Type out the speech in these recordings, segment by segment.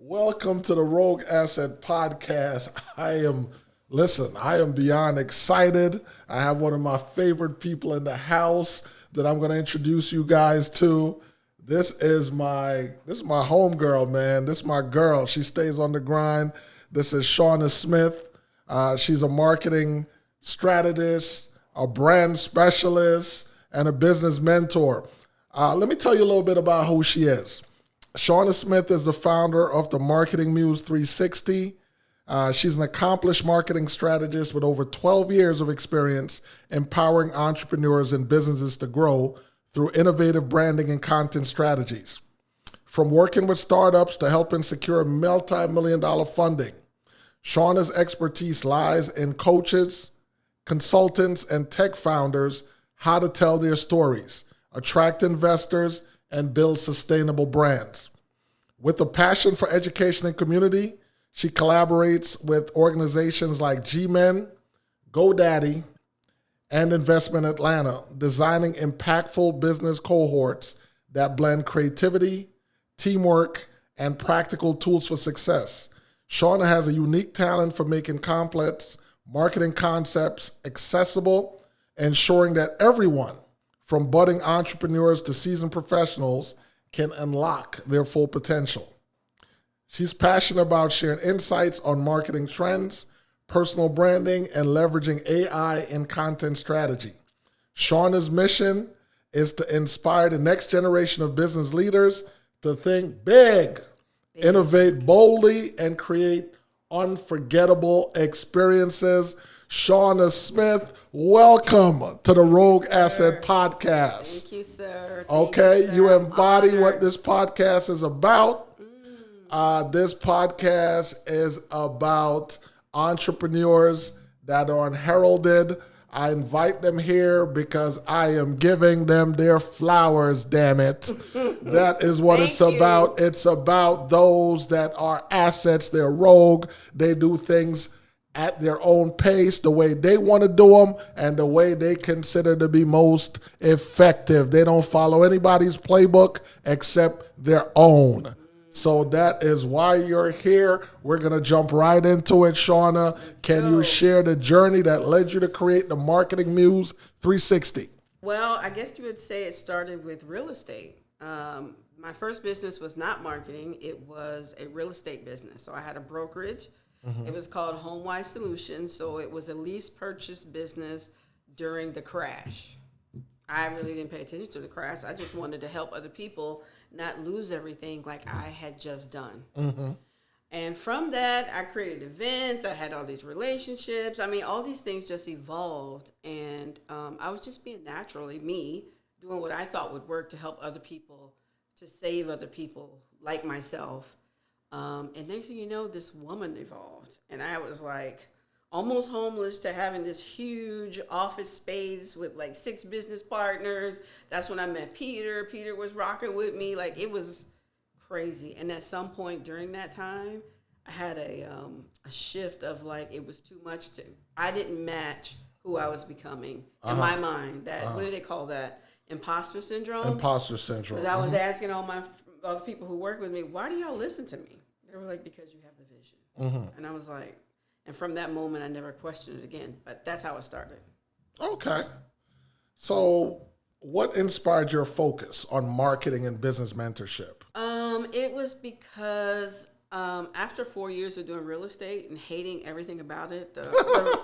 Welcome to the Rogue Asset Podcast. I am beyond excited. I have one of my favorite people in the house that I'm going to introduce you guys to. This is my homegirl, man. This is my girl. She stays on the grind. This is Shauna Smith. She's a marketing strategist, a brand specialist, and a business mentor. Let me tell you a little bit about who she is. Shauna Smith is the founder of the Marketing Muse 360. She's an accomplished marketing strategist with over 12 years of experience empowering entrepreneurs and businesses to grow through innovative branding and content strategies. From working with startups to helping secure multi-million-dollar funding, Shauna's expertise lies in coaches, consultants, and tech founders how to tell their stories, attract investors, and build sustainable brands. With a passion for education and community, she collaborates with organizations like G-Men, GoDaddy, and Investment Atlanta, designing impactful business cohorts that blend creativity, teamwork, and practical tools for success. Shauna has a unique talent for making complex marketing concepts accessible, ensuring that everyone, from budding entrepreneurs to seasoned professionals, can unlock their full potential. She's passionate about sharing insights on marketing trends, personal branding, and leveraging AI in content strategy. Shauna's mission is to inspire the next generation of business leaders to think big, innovate boldly, and create unforgettable experiences. Shauna Smith, welcome to the Rogue Asset Podcast. Thank you, sir. You embody what this podcast is about. This podcast is about entrepreneurs that are unheralded. I invite them here because I am giving them their flowers, damn it. That is what it's about. It's about those that are assets. They're rogue. They do things at their own pace, the way they want to do them, and the way they consider to be most effective. They don't follow anybody's playbook except their own. So that is why you're here. We're going to jump right into it. Shauna, can you share the journey that led you to create the Marketing Muse 360? Well, I guess you would say it started with real estate. My first business was not marketing. It was a real estate business. So I had a brokerage. It was called HomeWise Solutions. So it was a lease purchase business during the crash. I really didn't pay attention to the crash. I just wanted to help other people not lose everything like I had just done. And from that, I created events. I had all these relationships. I mean, all these things just evolved. And I was just being naturally me, doing what I thought would work to help other people, to save other people like myself. And next thing you know, this woman evolved. And I was like almost homeless to having this huge office space with like 6 business partners. That's when I met Peter. Peter was rocking with me. Like, it was crazy. And at some point during that time, I had a shift of like, it was too much I didn't match who I was becoming in my mind. What do they call that? Imposter syndrome? Imposter syndrome. Because I was asking all the people who work with me, why do y'all listen to me? They were like, because you have the vision. And I was like, and from that moment, I never questioned it again. But that's how it started. Okay. So what inspired your focus on marketing and business mentorship? It was because after 4 years of doing real estate and hating everything about it, the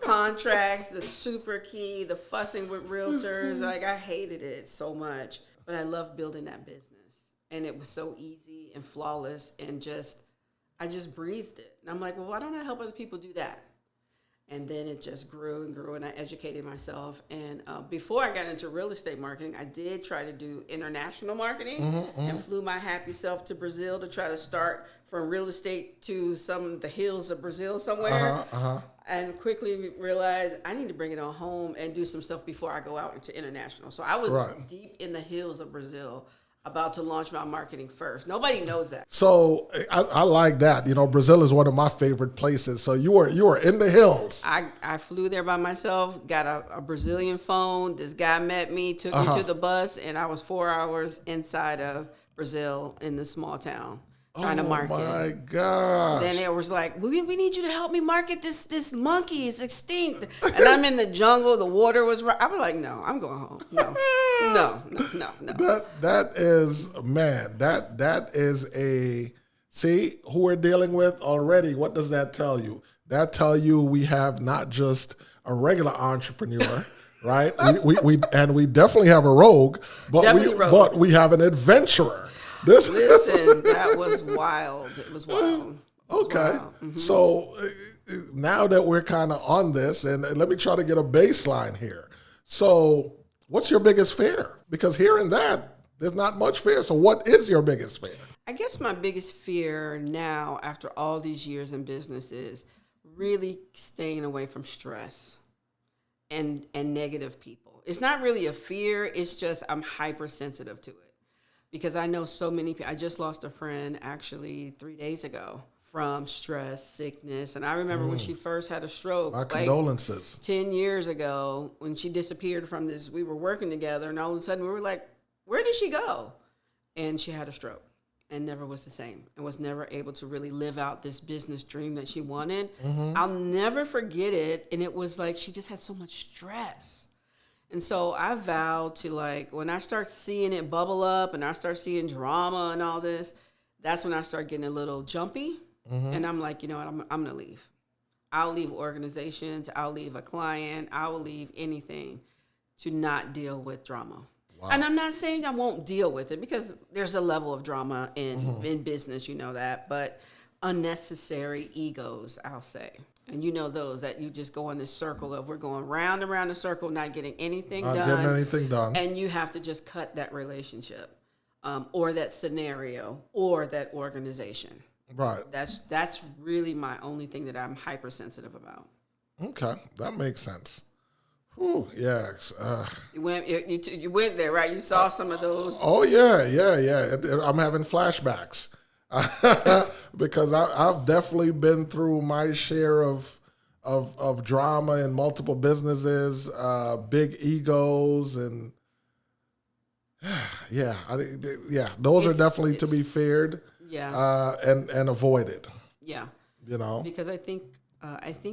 contracts, the super key, the fussing with realtors, like, I hated it so much. But I loved building that business. And it was so easy and flawless, and I just breathed it. And I'm like, well, why don't I help other people do that? And then it just grew and grew, and I educated myself. And before I got into real estate marketing, I did try to do international marketing and flew my happy self to Brazil to try to start from real estate to the hills of Brazil somewhere. And quickly realized I need to bring it on home and do some stuff before I go out into international. So I was deep in the hills of Brazil, about to launch my marketing first. Nobody knows that. So I like that. You know, Brazil is one of my favorite places. So you were in the hills. I flew there by myself, got a Brazilian phone. This guy met me, took me to the bus, and I was 4 hours inside of Brazil in this small town. trying to market. Oh my gosh. Then it was like, we need you to help me market this monkey. It's extinct. And I'm in the jungle. The water was right. I was like, no, I'm going home. No. That is, man, that is see who we're dealing with already. What does that tell you? That tell you we have not just a regular entrepreneur, right? we definitely have a rogue, but we have an adventurer. Listen, that was wild. It was wild. Okay. Mm-hmm. So now that we're kind of on this, and let me try to get a baseline here. So what's your biggest fear? Because hearing that, there's not much fear. So what is your biggest fear? I guess my biggest fear now, after all these years in business, is really staying away from stress and negative people. It's not really a fear. It's just I'm hypersensitive to it. Because I know so many people. I just lost a friend actually 3 days ago from stress, sickness. And I remember when she first had a stroke. My condolences. 10 years ago when she disappeared from this, we were working together and all of a sudden we were like, where did she go? And she had a stroke and never was the same and was never able to really live out this business dream that she wanted. Mm-hmm. I'll never forget it. And it was like she just had so much stress. And so I vowed to, like, when I start seeing it bubble up and I start seeing drama and all this, that's when I start getting a little jumpy. Mm-hmm. And I'm like, you know what, I'm going to leave. I'll leave organizations. I'll leave a client. I will leave anything to not deal with drama. Wow. And I'm not saying I won't deal with it because there's a level of drama in business, you know that. But unnecessary egos, I'll say. And you know those that you just go in this circle of we're going round and round the circle, not getting anything done. Not getting anything done. And you have to just cut that relationship or that scenario or that organization. Right. That's really my only thing that I'm hypersensitive about. Okay. That makes sense. Whew, yeah. You went there, right? You saw some of those. Oh, yeah. I'm having flashbacks. Because I've definitely been through my share of drama in multiple businesses, big egos, and those are definitely to be feared, and avoided. Yeah, you know, because I think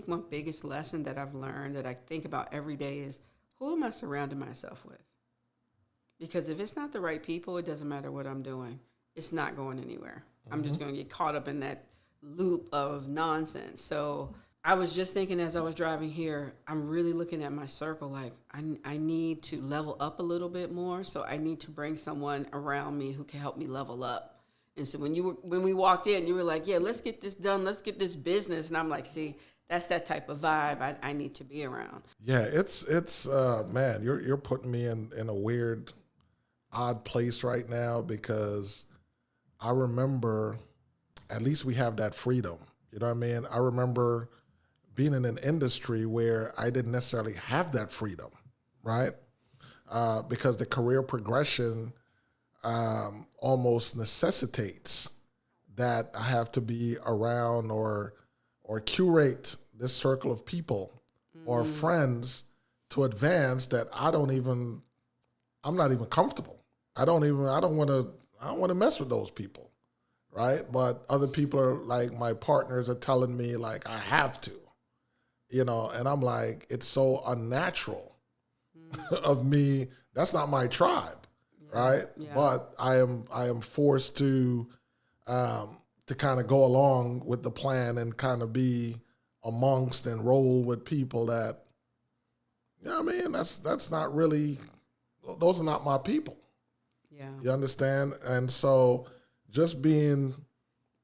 my biggest lesson that I've learned that I think about every day is who am I surrounding myself with? Because if it's not the right people, it doesn't matter what I'm doing. It's not going anywhere. I'm just going to get caught up in that loop of nonsense. So I was just thinking as I was driving here, I'm really looking at my circle like I need to level up a little bit more. So I need to bring someone around me who can help me level up. And so when we walked in, you were like, yeah, let's get this done. Let's get this business. And I'm like, see, that's that type of vibe I need to be around. Yeah, it's man, you're putting me in a weird, odd place right now because I remember, at least we have that freedom. You know what I mean? I remember being in an industry where I didn't necessarily have that freedom, right? Because the career progression almost necessitates that I have to be around or curate this circle of people or friends to advance that I'm not even comfortable. I don't want to mess with those people, right? But other people are like, my partners are telling me like, I have to, you know, and I'm like, it's so unnatural of me. That's not my tribe, right? Yeah. But I am forced to kind of go along with the plan and kind of be amongst and roll with people that, you know what I mean? That's not really, those are not my people. Yeah. You understand? And so just being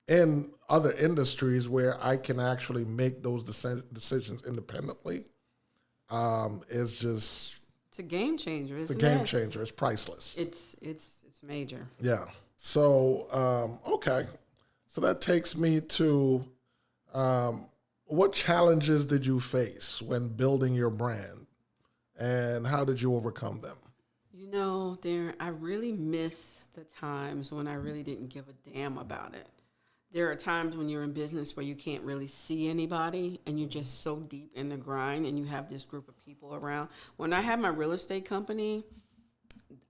in other industries where I can actually make those decisions independently is just... It's a game changer, isn't it? It's a game changer. It's priceless. It's major. Yeah. So, okay. So that takes me to what challenges did you face when building your brand and how did you overcome them? You know, Darren, I really miss the times when I really didn't give a damn about it. There are times when you're in business where you can't really see anybody and you're just so deep in the grind and you have this group of people around. When I had my real estate company,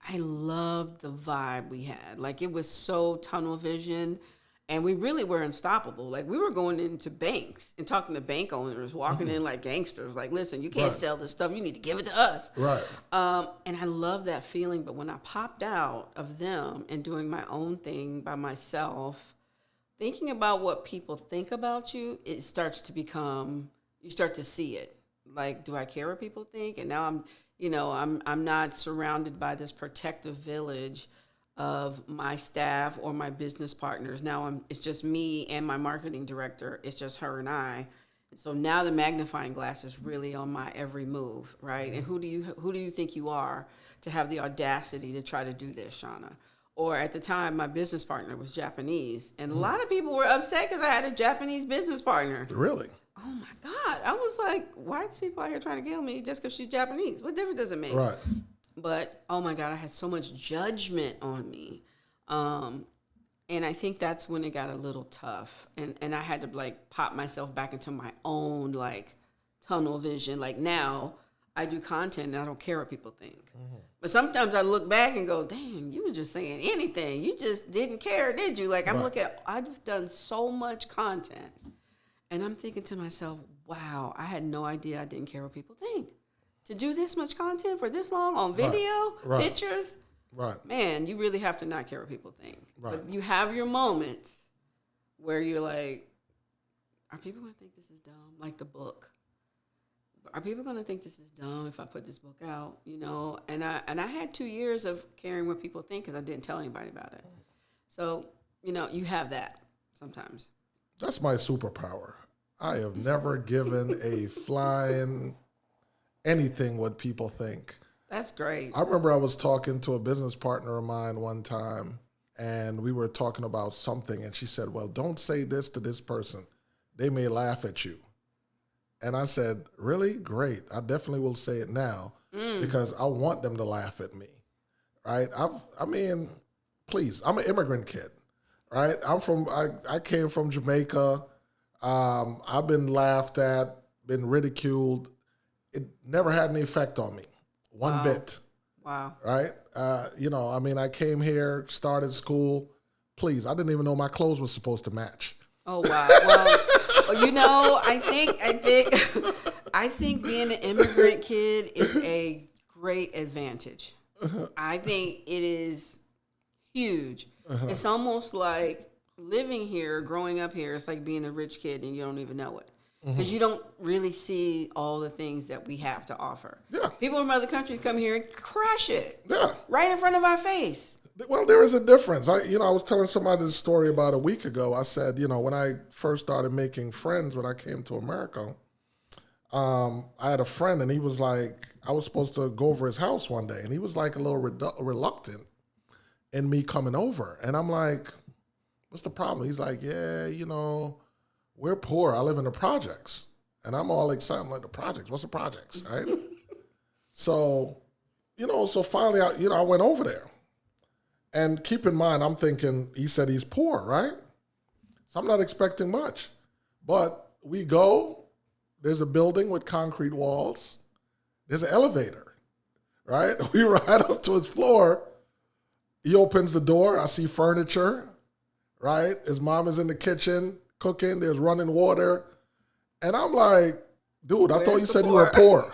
I loved the vibe we had. Like, it was so tunnel vision. And we really were unstoppable. Like, we were going into banks and talking to bank owners, walking in like gangsters. Like, listen, you can't sell this stuff. You need to give it to us. Right. And I love that feeling. But when I popped out of them and doing my own thing by myself, thinking about what people think about you, it starts to become, you start to see it. Like, do I care what people think? And now I'm not surrounded by this protective village of my staff or my business partners. Now it's just me and my marketing director. It's just her and I. And so now the magnifying glass is really on my every move, right? And who do you think you are to have the audacity to try to do this, Shauna? Or at the time, my business partner was Japanese, and a lot of people were upset because I had a Japanese business partner. Really? Oh my God! I was like, why are these people out here trying to kill me just because she's Japanese? What difference does it make? Right. But, oh my God, I had so much judgment on me. And I think that's when it got a little tough. And I had to, like, pop myself back into my own, like, tunnel vision. Like, now I do content and I don't care what people think. Mm-hmm. But sometimes I look back and go, dang, you were just saying anything. You just didn't care, did you? Like, I've done so much content. And I'm thinking to myself, wow, I had no idea I didn't care what people think. To do this much content for this long on video, pictures, man, you really have to not care what people think. Right. But you have your moments where you're like, are people going to think this is dumb? Like the book. Are people going to think this is dumb if I put this book out? You know, and I had 2 years of caring what people think because I didn't tell anybody about it. So, you know, you have that sometimes. That's my superpower. I have never given a flying anything what people think. That's great. I remember I was talking to a business partner of mine one time, and we were talking about something, and she said, well, don't say this to this person. They may laugh at you. And I said, really? Great. I definitely will say it now because I want them to laugh at me, right? Please, I'm an immigrant kid, right? I came from Jamaica. I've been laughed at, been ridiculed. It never had any effect on me, one bit. Wow. Right? I came here, started school. Please, I didn't even know my clothes were supposed to match. Oh, wow. Well, you know, I think being an immigrant kid is a great advantage. I think it is huge. It's almost like living here, growing up here, it's like being a rich kid and you don't even know it. Because you don't really see all the things that we have to offer. Yeah. People from other countries come here and crush it. Yeah. Right in front of our face. Well, there is a difference. I was telling somebody this story about a week ago. I said, when I first started making friends when I came to America, I had a friend and he was like, I was supposed to go over his house one day and he was like a little reluctant in me coming over. And I'm like, what's the problem? He's like, yeah, we're poor. I live in the projects. And I'm all excited. I'm like, the projects? What's the projects, right? So finally, I went over there. And keep in mind, I'm thinking, he said he's poor, right? So I'm not expecting much. But we go, there's a building with concrete walls. There's an elevator, right? We ride up to his floor. He opens the door. I see furniture, right? His mom is in the kitchen cooking. There's running water. And I'm like, dude, I thought you said you were poor.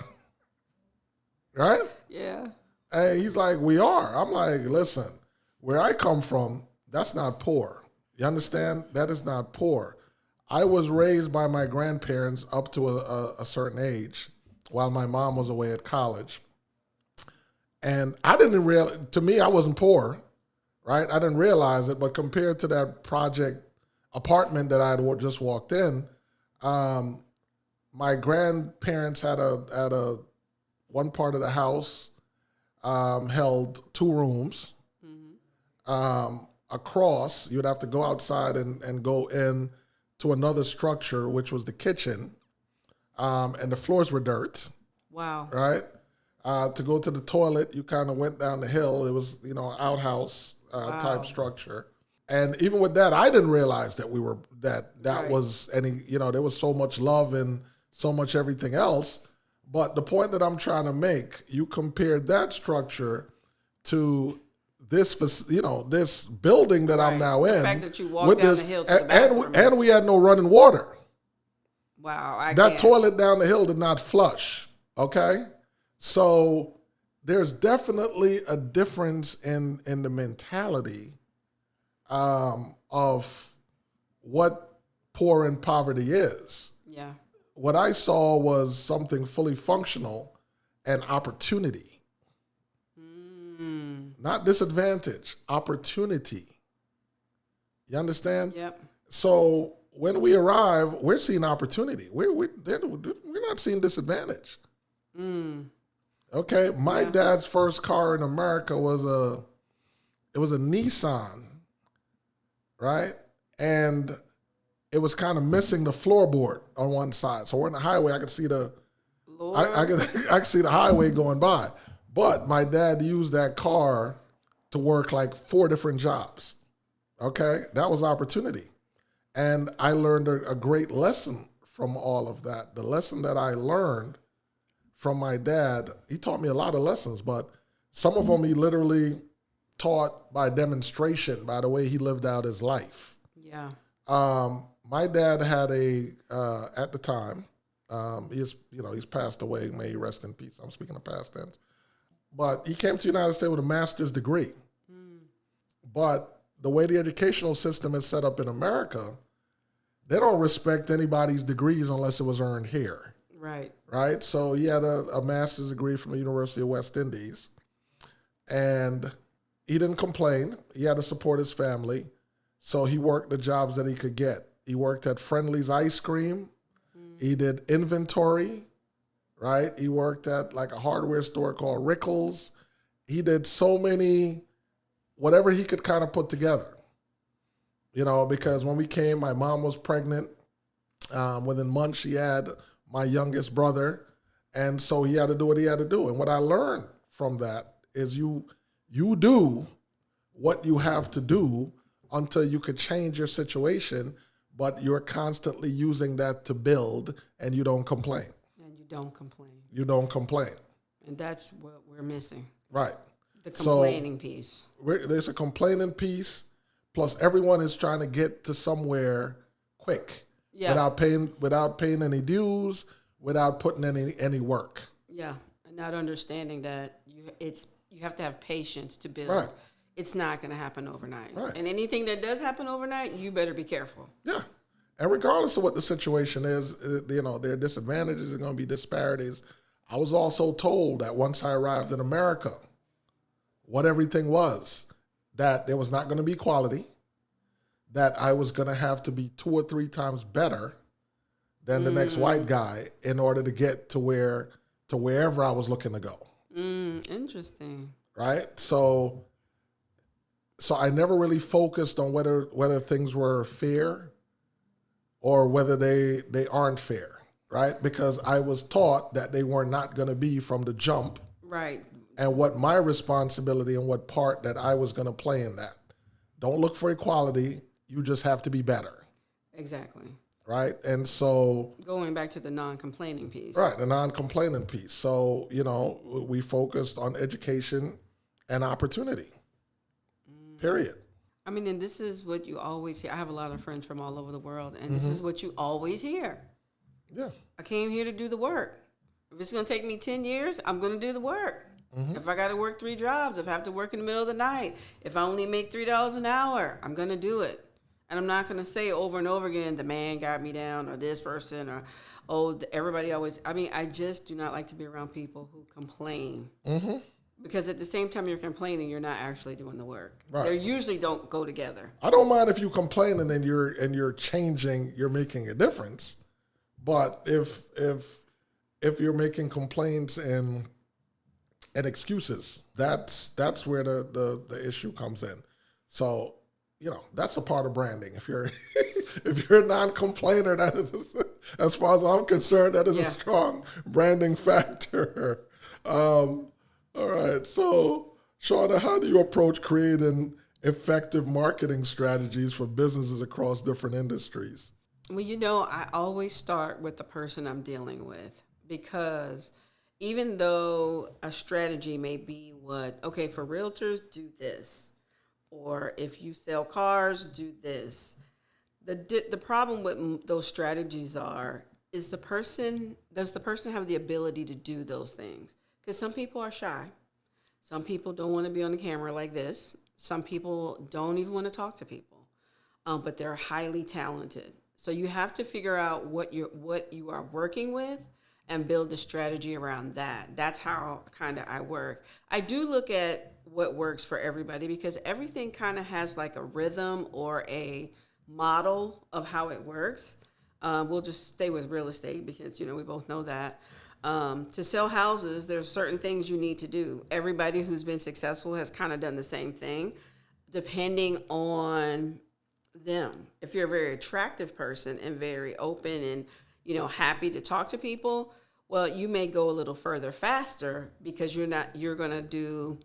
Right? Yeah. And he's like, we are. I'm like, listen, where I come from, that's not poor. You understand? That is not poor. I was raised by my grandparents up to a certain age while my mom was away at college. And I didn't realize, to me, I wasn't poor, right? I didn't realize it, but compared to that project apartment that I had just walked in, my grandparents had a one part of the house held 2 rooms. Across, you'd have to go outside and go in to another structure, which was the kitchen, and the floors were dirt. Wow. Right? To go to the toilet, you kind of went down the hill. It was, outhouse type structure. And even with that, I didn't realize that that was any, there was so much love and so much everything else. But the point that I'm trying to make, you compared that structure to this building that I'm now in. The fact that you walk down the hill to the bathroom. And we had no running water. Wow. That toilet down the hill did not flush. Okay? So there's definitely a difference in the mentality of what poor and poverty is. Yeah. What I saw was something fully functional and opportunity. Not disadvantage, opportunity. You understand? Yep. So when we arrive, we're seeing opportunity. We're not seeing disadvantage. Okay, my dad's first car in America was a Nissan, right? And it was kind of missing the floorboard on one side. So we're on the highway. I could see I could see the highway going by. But my dad used that car to work like 4 different jobs. Okay, that was opportunity. And I learned a great lesson from all of that. The lesson that I learned from my dad, he taught me a lot of lessons, but some of them he literally taught by demonstration, by the way he lived out his life. Yeah. My dad had at the time, he's passed away, may he rest in peace. I'm speaking of past tense. But he came to the United States with a master's degree. But the way the educational system is set up in America, they don't respect anybody's degrees unless it was earned here. Right. Right? So he had a master's degree from the University of West Indies. And he didn't complain. He had to support his family. So he worked the jobs that he could get. He worked at Friendly's Ice Cream. He did inventory. Right? He worked at like a hardware store called Rickles. He did so many, whatever he could kind of put together. Because when we came, my mom was pregnant. Within months, she had my youngest brother. And so he had to do what he had to do. And what I learned from that is you do what you have to do until you could change your situation, but you're constantly using that to build and you don't complain. You don't complain. And that's what we're missing. Right. The complaining piece. There's a complaining piece, plus everyone is trying to get to somewhere quick without paying any dues, without putting any work. Yeah, and not understanding that you have to have patience to build. Right. It's not going to happen overnight. Right. And anything that does happen overnight, you better be careful. Yeah. And regardless of what the situation is, there are disadvantages, there are going to be disparities. I was also told that once I arrived in America, what everything was, that there was not going to be quality, that I was going to have to be 2 or 3 times better than the next white guy in order to get to wherever I was looking to go. Interesting. Right? So I never really focused on whether things were fair or whether they aren't fair, right? Because I was taught that they were not going to be from the jump. Right. And what my responsibility and what part that I was going to play in that. Don't look for equality. You just have to be better. Exactly. Right? And so... going back to the non-complaining piece. Right, the non-complaining piece. So, we focused on education and opportunity. Period. I mean, and this is what you always hear. I have a lot of friends from all over the world, and this is what you always hear. Yeah. I came here to do the work. If it's going to take me 10 years, I'm going to do the work. If I got to work 3 jobs, if I have to work in the middle of the night, if I only make $3 an hour, I'm going to do it. And I'm not going to say over and over again, the man got me down, or this person, or, everybody always. I mean, I just do not like to be around people who complain. Because at the same time you're complaining, you're not actually doing the work. Right. They usually don't go together. I don't mind if you complain and you're changing, you're making a difference. But if you're making complaints and excuses, that's where the issue comes in. So, that's a part of branding. If you're a non-complainer, that is, as far as I'm concerned, that is a strong branding factor. All right. So, Shauna, how do you approach creating effective marketing strategies for businesses across different industries? Well, I always start with the person I'm dealing with, because even though a strategy may be okay, for realtors, do this. Or if you sell cars, do this. The problem with those strategies does the person have the ability to do those things? Because some people are shy. Some people don't want to be on the camera like this. Some people don't even want to talk to people, but they're highly talented. So you have to figure out what you are working with and build a strategy around that. That's how kind of I work. I do look at what works for everybody because everything kind of has like a rhythm or a model of how it works. We'll just stay with real estate because, we both know that. To sell houses, there's certain things you need to do. Everybody who's been successful has kind of done the same thing, depending on them. If you're a very attractive person and very open and, happy to talk to people, well, you may go a little further faster because you're going to do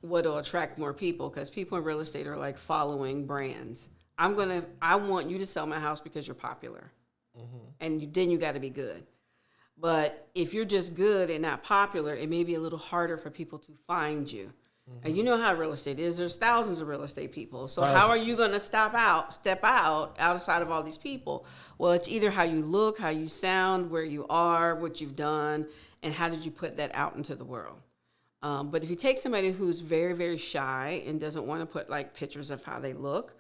what will attract more people because people in real estate are like following brands. I want you to sell my house because you're popular. Mm-hmm. And then you got to be good. But if you're just good and not popular, it may be a little harder for people to find you. Mm-hmm. And you know how real estate is. There's thousands of real estate people. So how are you going to step out outside of all these people? Well, it's either how you look, how you sound, where you are, what you've done, and how did you put that out into the world. But if you take somebody who's very, very shy and doesn't want to put like pictures of how they look,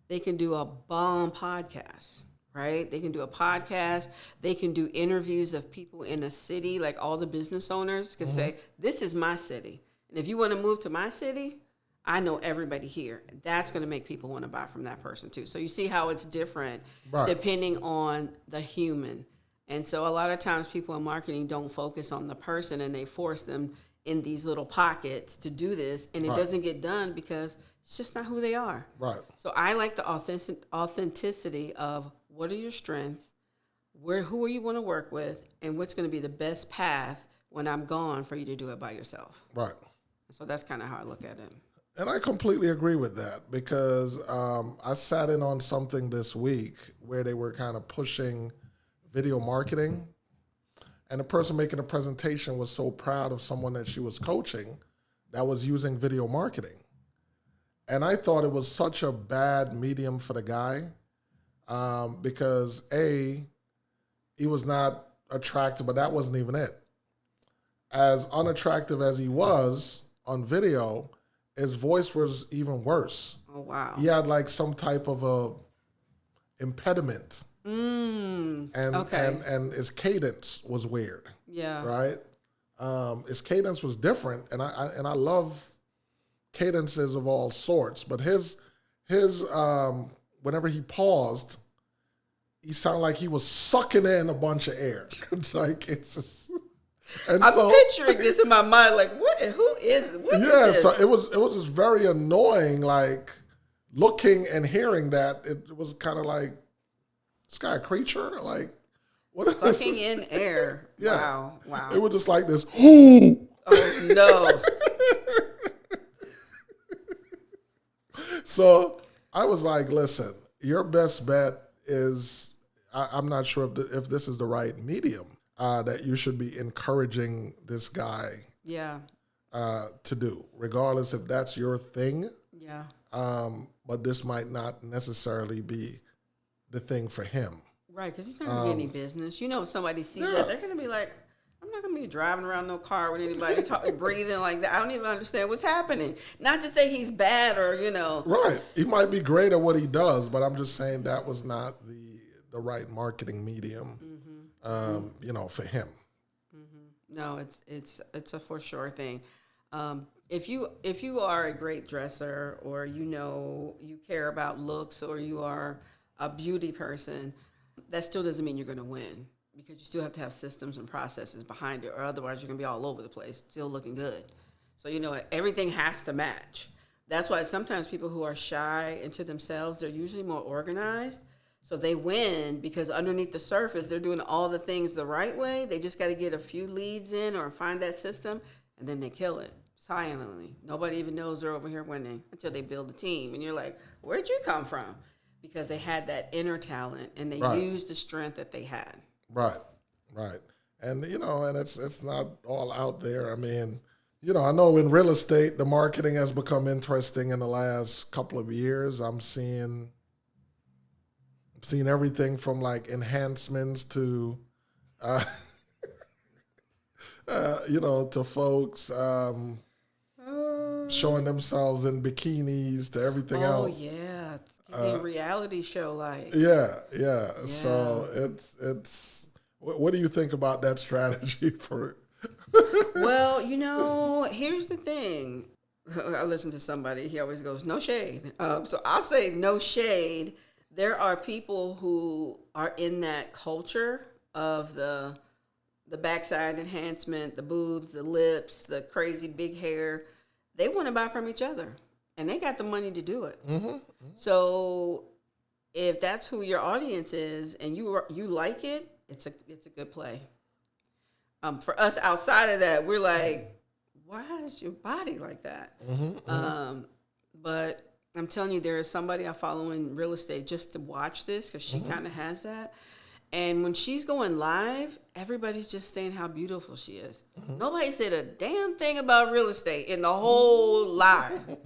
they can do a bomb podcast. Right? They can do a podcast. They can do interviews of people in a city, like all the business owners can say, this is my city. And if you want to move to my city, I know everybody here. That's going to make people want to buy from that person too. So you see how it's different depending on the human. And so a lot of times people in marketing don't focus on the person and they force them in these little pockets to do this. And it doesn't get done because it's just not who they are. Right. So I like the authenticity of what are your strengths, who are you want to work with, and what's going to be the best path when I'm gone for you to do it by yourself. Right. So that's kind of how I look at it. And I completely agree with that because I sat in on something this week where they were kind of pushing video marketing. And the person making the presentation was so proud of someone that she was coaching that was using video marketing. And I thought it was such a bad medium for the guy because, A, he was not attractive, but that wasn't even it. As unattractive as he was on video, his voice was even worse. Oh, wow. He had like some type of a impediment. And his cadence was weird. Yeah. Right? His cadence was different, and I love cadences of all sorts, but his whenever he paused, he sounded like he was sucking in a bunch of air. It's like it's just, and I'm picturing this in my mind, like what? Who is it? What is this? So it was just very annoying, like looking and hearing that. It was kind of like, this guy a creature? Like, what is this? Sucking in air. Yeah. Wow. It was just like this. Oh no. So I was like, listen, your best bet is, I'm not sure if this is the right medium that you should be encouraging this guy to do, regardless if that's your thing. Yeah. But this might not necessarily be the thing for him. Right, because he's not going to get any business. If somebody sees that, they're going to be like, I'm not going to be driving around no car with anybody breathing like that. I don't even understand what's happening. Not to say he's bad or, Right. He might be great at what he does, but I'm just saying that was not the right marketing medium, for him. Mm-hmm. No, it's a for sure thing. If you are a great dresser or you care about looks or you are a beauty person, that still doesn't mean you're going to win because you still have to have systems and processes behind it or otherwise you're going to be all over the place, still looking good. So, everything has to match. That's why sometimes people who are shy into themselves, they're usually more organized. So they win because underneath the surface, they're doing all the things the right way. They just got to get a few leads in or find that system and then they kill it. Silently. Nobody even knows they're over here winning until they build a team. And you're like, where'd you come from? Because they had that inner talent and they used the strength that they had. Right. And, and it's not all out there. I mean, I know in real estate, the marketing has become interesting in the last couple of years. I'm seeing everything from like enhancements to, to folks showing themselves in bikinis to everything else. Oh yeah, it's a reality show like. Yeah. So it's. What do you think about that strategy for? Well, here's the thing. I listen to somebody. He always goes, "No shade." So I'll say, "No shade." There are people who are in that culture of the backside enhancement, the boobs, the lips, the crazy big hair. They want to buy from each other, and they got the money to do it. Mm-hmm. So if that's who your audience is, and you like it, it's a good play. For us outside of that, we're like, why is your body like that? But I'm telling you, there is somebody I follow in real estate just to watch this because she kind of has that. And when she's going live, everybody's just saying how beautiful she is. Nobody said a damn thing about real estate in the whole live.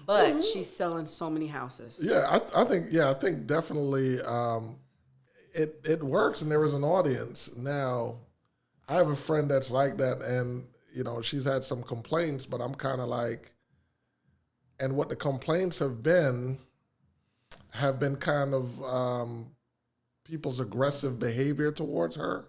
But she's selling so many houses. Yeah, I think definitely it works, and there is an audience. Now, I have a friend that's like that, and she's had some complaints, but I'm kind of like, and what the complaints have been kind of people's aggressive behavior towards her.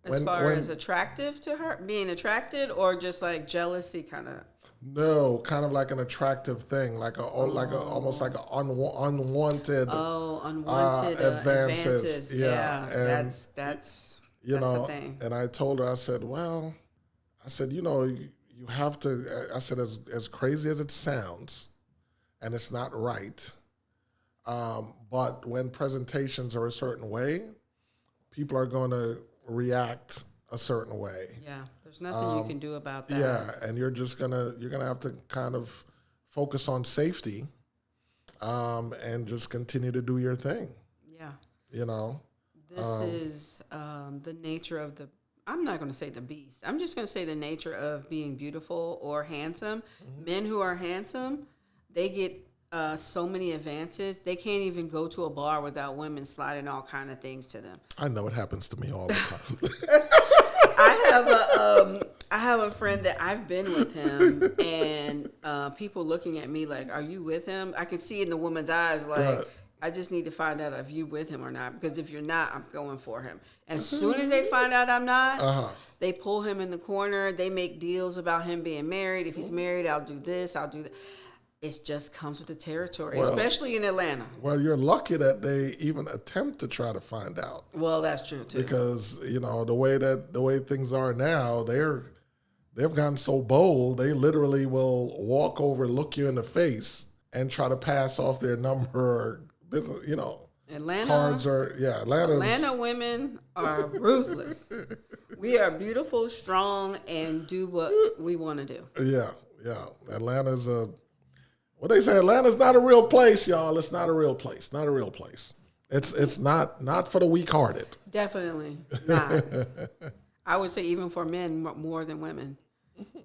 As far as attractive to her, being attracted, or just like jealousy kind of? No, kind of like an attractive thing, almost like an unwanted. Unwanted advances. Yeah, and that's a thing. And I told her, I said, you have to. I said, as crazy as it sounds, and it's not right. But when presentations are a certain way, people are going to react a certain way. Yeah, there's nothing you can do about that. Yeah, and you're gonna have to kind of focus on safety, and just continue to do your thing. Yeah. This is the nature of the. I'm not going to say the beast. I'm just going to say the nature of being beautiful or handsome. Men who are handsome, they get so many advances. They can't even go to a bar without women sliding all kind of things to them. I know it happens to me all the time. I have a friend that I've been with him, and people looking at me like, "Are you with him?" I can see in the woman's eyes like. Right. I just need to find out if you with him or not, because if you're not, I'm going for him. And as soon as they find out I'm not, they pull him in the corner. They make deals about him being married. If he's married, I'll do this, I'll do that. It just comes with the territory, especially in Atlanta. Well, you're lucky that they even attempt to try to find out. Well, that's true too. Because the way things are now, they've gotten so bold. They literally will walk over, look you in the face, and try to pass off their number. Or business, Atlanta cards are Atlanta women are ruthless. We are beautiful, strong, and do what we want to do. Yeah. Atlanta's what they say. Atlanta's not a real place, y'all. It's not a real place. Not a real place. It's not for the weak-hearted. Definitely not. I would say even for men more than women.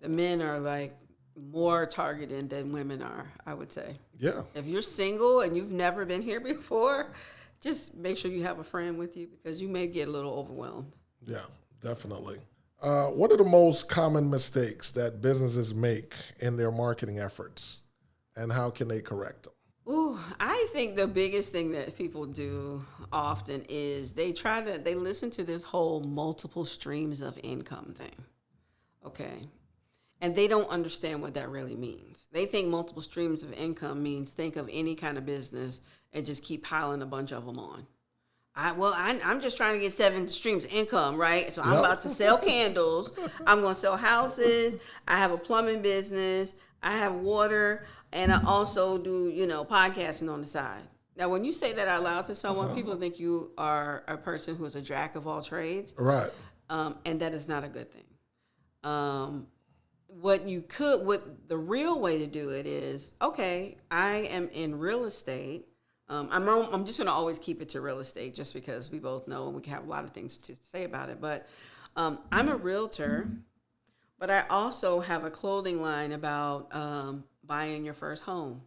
The men are like more targeted than women are, I would say. Yeah. If you're single and you've never been here before, just make sure you have a friend with you, because you may get a little overwhelmed. Yeah, definitely. What are the most common mistakes that businesses make in their marketing efforts, and how can they correct them? Ooh, I think the biggest thing that people do often is they listen to this whole multiple streams of income thing. Okay. And they don't understand what that really means. They think multiple streams of income means think of any kind of business and just keep piling a bunch of them on. I'm just trying to get 7 streams of income, right? So I'm about to sell candles. I'm going to sell houses. I have a plumbing business. I have water. And I also do, podcasting on the side. Now, when you say that out loud to someone, people think you are a person who is a jack of all trades. Right. And that is not a good thing. What the real way to do it is, okay, I am in real estate. I'm just going to always keep it to real estate, just because we both know and we can have a lot of things to say about it. But I'm a realtor, but I also have a clothing line about buying your first home,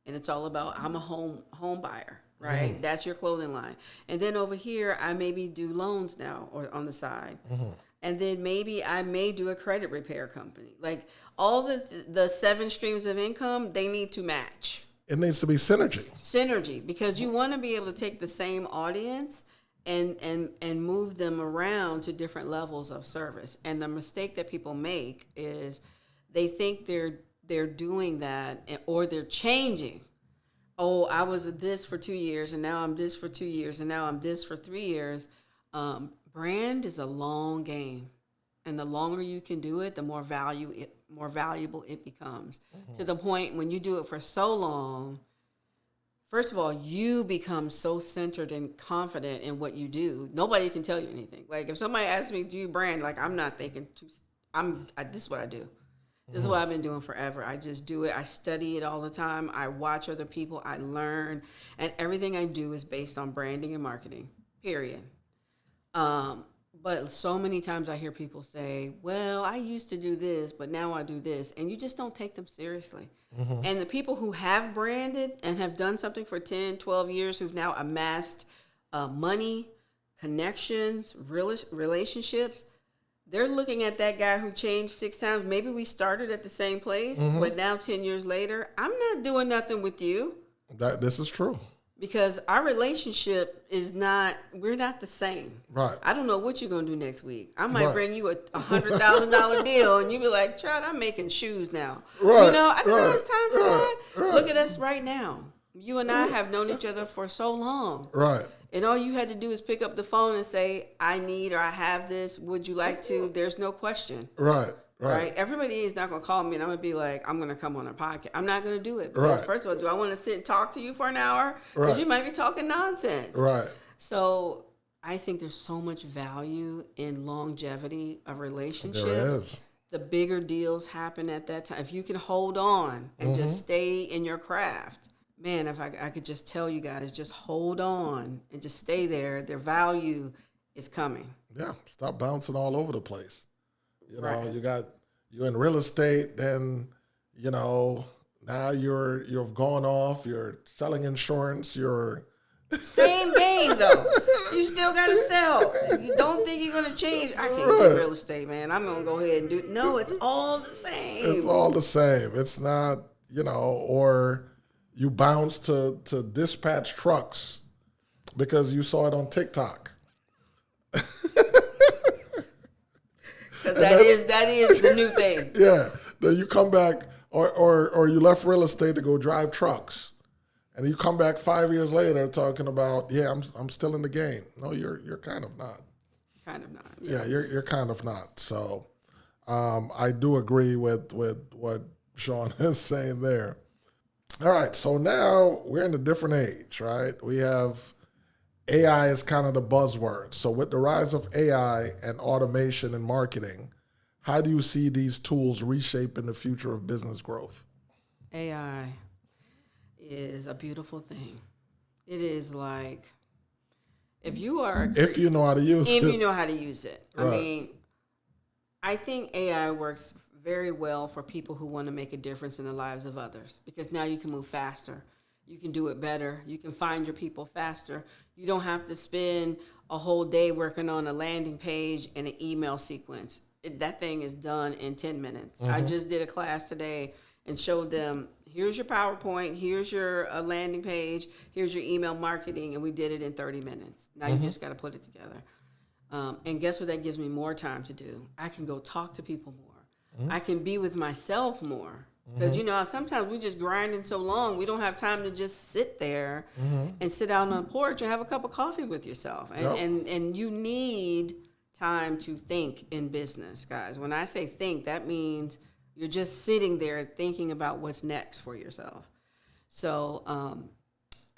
and it's all about I'm a home buyer, right? Mm-hmm. That's your clothing line. And then over here, I maybe do loans now or on the side. Mm-hmm. And then maybe I may do a credit repair company. Like all the 7 streams of income, they need to match. It needs to be Synergy, because you want to be able to take the same audience and move them around to different levels of service. And the mistake that people make is they think they're doing that, or they're changing. Oh, I was this for 2 years, and now I'm this for 2 years, and now I'm this for 3 years. Brand is a long game, and the longer you can do it, the more valuable it becomes. Mm-hmm. To the point when you do it for so long, first of all, you become so centered and confident in what you do. Nobody can tell you anything. Like if somebody asks me, "Do you brand?" Like I'm not thinking. This is what I do. This is what I've been doing forever. I just do it. I study it all the time. I watch other people. I learn, and everything I do is based on branding and marketing. Period. But so many times I hear people say, well, I used to do this, but now I do this. And you just don't take them seriously. Mm-hmm. And the people who have branded and have done something for 10, 12 years, who've now amassed money, connections, relationships, they're looking at that guy who changed 6 times. Maybe we started at the same place, mm-hmm. but now 10 years later, I'm not doing nothing with you. This is true. Because our relationship we're not the same. Right. I don't know what you're going to do next week. I might bring you a $100,000 deal, and you be like, Chad, I'm making shoes now. Right. You know, I don't know it's time for that. Right. Look at us right now. You and I have known each other for so long. Right. And all you had to do is pick up the phone and say, I need, or I have this. Would you like to? There's no question. Right. Right. Everybody is not going to call me and I'm going to be like, I'm going to come on a podcast. I'm not going to do it. Because first of all, do I want to sit and talk to you for an hour? Because you might be talking nonsense. Right. So I think there's so much value in longevity of relationships. There is. The bigger deals happen at that time. If you can hold on and just stay in your craft. Man, if I could just tell you guys, just hold on and just stay there. Their value is coming. Yeah. Stop bouncing all over the place. You know, you're in real estate, then, you know, now you've gone off, you're selling insurance, you're... Same game, though. You still got to sell. You don't think you're going to change. I can't do real estate, man. I'm going to go ahead and do... No, it's all the same. It's all the same. It's not, you know, or you bounce to dispatch trucks because you saw it on TikTok. Because that is the new thing. Yeah. Then you come back, or you left real estate to go drive trucks, and you come back 5 years later talking about, I'm still in the game. No, you're kind of not. Kind of not. Yeah, you're kind of not. So I do agree with what Shauna is saying there. All right. So now we're in a different age, right? We have AI is kind of the buzzword. So with the rise of AI and automation in marketing, how do you see these tools reshaping the future of business growth? AI is a beautiful thing. It is like, if you know how to use it. If you know how to use it. Right. I mean, I think AI works very well for people who want to make a difference in the lives of others, because now you can move faster. You can do it better. You can find your people faster. You don't have to spend a whole day working on a landing page and an email sequence. That thing is done in 10 minutes. Mm-hmm. I just did a class today and showed them, here's your PowerPoint, here's your landing page, here's your email marketing, and we did it in 30 minutes. Now you just got to put it together. And guess what that gives me more time to do? I can go talk to people more. I can be with myself more. Because, you know, sometimes we just grinding so long, we don't have time to just sit there and sit out on the porch and have a cup of coffee with yourself. And you need time to think in business, guys. When I say think, that means you're just sitting there thinking about what's next for yourself. So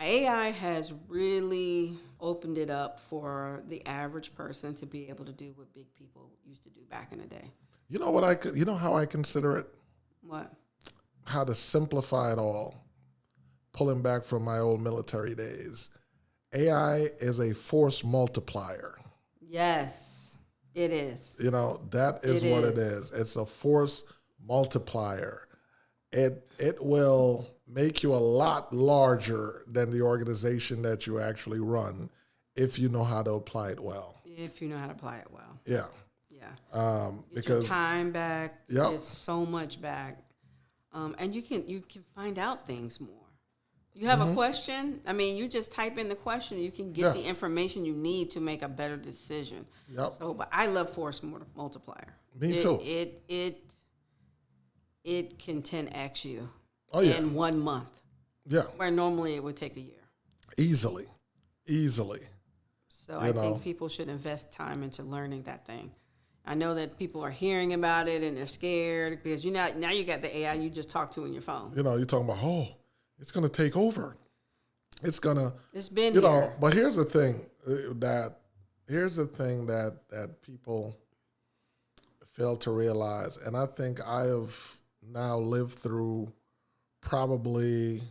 AI has really opened it up for the average person to be able to do what big people used to do back in the day. You know how I consider it? What? How to simplify it all, pulling back from my old military days. AI is a force multiplier. Yes. It is. You know, that is what it is. It's a force multiplier. It will make you a lot larger than the organization that you actually run if you know how to apply it well. If you know how to apply it well. Yeah. Yeah. Get Because your time back. Yep. Get so much back. And you can find out things more. You have a question, I mean, you just type in the question, you can get the information you need to make a better decision. Yep. So, but I love force multiplier. Me too. It can 10x you in 1 month. Yeah. Where normally it would take a year. Easily. So I think people should invest time into learning that thing. I know that people are hearing about it and they're scared because now you got the AI you just talk to in your phone. You know, you're talking about, it's going to take over. It's been here. But here's the thing that people fail to realize, and I think I have now lived through probably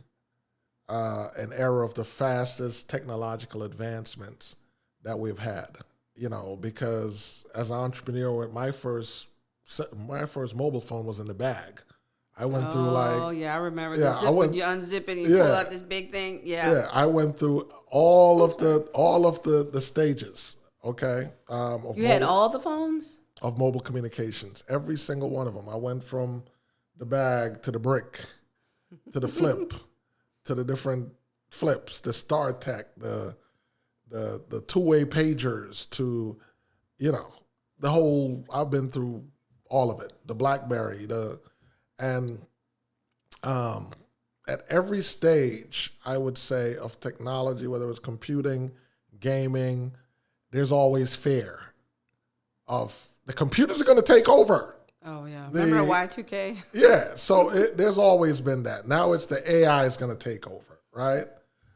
an era of the fastest technological advancements that we've had. You know, because as an entrepreneur, my first mobile phone was in the bag. I went through I remember. When you unzip it and you pull out this big thing. Yeah, I went through all of the stages. Okay, you had all the phones of mobile communications, every single one of them. I went from the bag to the brick, to the flip, to the different flips, the StarTech, the two-way pagers, to the whole. I've been through all of it. The BlackBerry, at every stage, I would say, of technology, whether it's computing, gaming, there's always fear of the computers are going to take over. Oh, yeah. Remember Y2K? Yeah. So there's always been that. Now it's the AI is going to take over, right?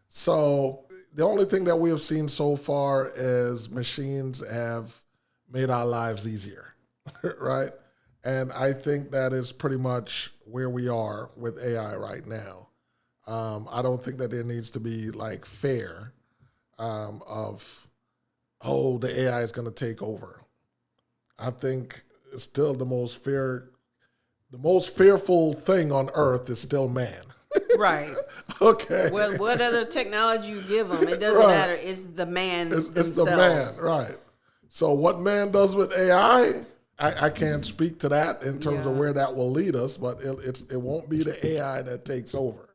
So the only thing that we have seen so far is machines have made our lives easier, right? And I think that is pretty much where we are with AI right now. I don't think that there needs to be like fear of, the AI is going to take over. I think still the most fearful thing on earth is still man. Right. Okay. Well, what other technology you give them, it doesn't matter. It's the man themselves. It's the man, right. So what man does with AI, I can't speak to that in terms of where that will lead us, but it won't be the AI that takes over.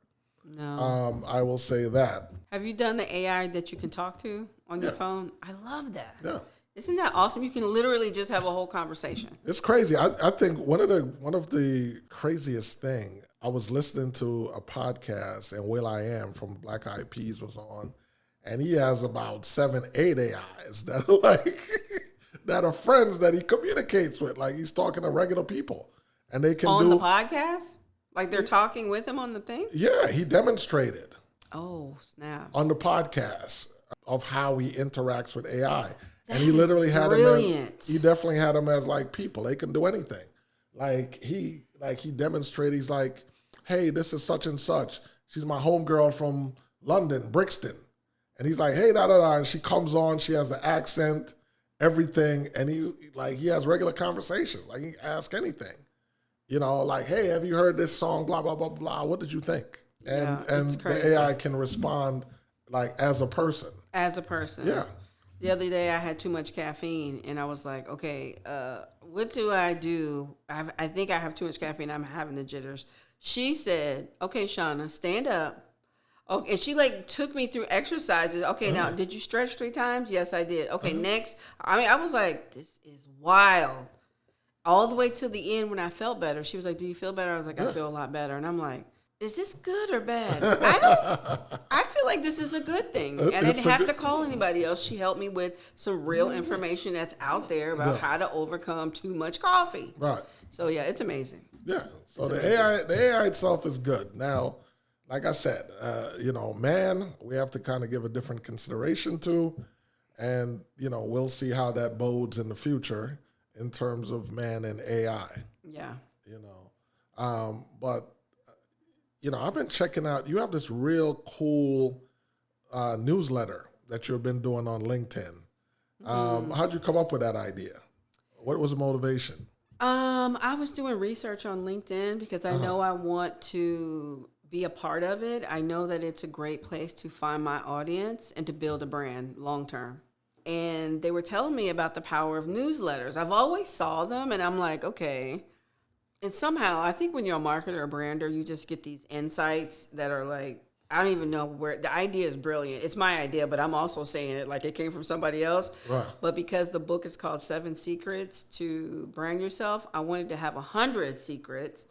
No. I will say that. Have you done the AI that you can talk to on your phone? I love that. Yeah. Isn't that awesome? You can literally just have a whole conversation. It's crazy. I think one of the craziest thing, I was listening to a podcast and Will I Am from Black Eyed Peas was on, and he has about 7, 8 AIs that are like that are friends that he communicates with. Like he's talking to regular people, and they can on the podcast. Like they're talking with him on the thing. Yeah, he demonstrated. Oh snap! On the podcast of how he interacts with AI. And he literally had them he definitely had them as like people. They can do anything. Like he demonstrated, he's like, hey, this is such and such. She's my homegirl from London, Brixton. And he's like, hey, da-da-da. And she comes on, she has the accent, everything. And he has regular conversation. Like he asks anything. Like, hey, have you heard this song, blah, blah, blah, blah. What did you think? And the AI can respond like as a person. As a person. Yeah. The other day I had too much caffeine and I was like, okay, what do I do? I think I have too much caffeine. I'm having the jitters. She said, okay, Shauna, stand up. Okay, and she took me through exercises. Okay, now, did you stretch 3 times? Yes, I did. Okay, next. I was like, this is wild. All the way to the end when I felt better. She was like, do you feel better? I was like, I feel a lot better. And I'm like, is this good or bad? I feel like this is a good thing. And I didn't have to call anybody else. She helped me with some real information that's out there about how to overcome too much coffee. Right. So yeah, it's amazing. Yeah. So the AI itself is good. Now, like I said, man, we have to kind of give a different consideration to, and we'll see how that bodes in the future in terms of man and AI. Yeah. But I've been checking out, you have this real cool newsletter that you've been doing on LinkedIn. How'd you come up with that idea? What was the motivation? I was doing research on LinkedIn because I know I want to be a part of it. I know that it's a great place to find my audience and to build a brand long term. And they were telling me about the power of newsletters. I've always saw them, and I'm like, okay. And somehow, I think when you're a marketer or brander, you just get these insights that are like, I don't even know where the idea is brilliant. It's my idea, but I'm also saying it like it came from somebody else. Right. But because the book is called 7 Secrets to Brand Yourself, I wanted to have 100 secrets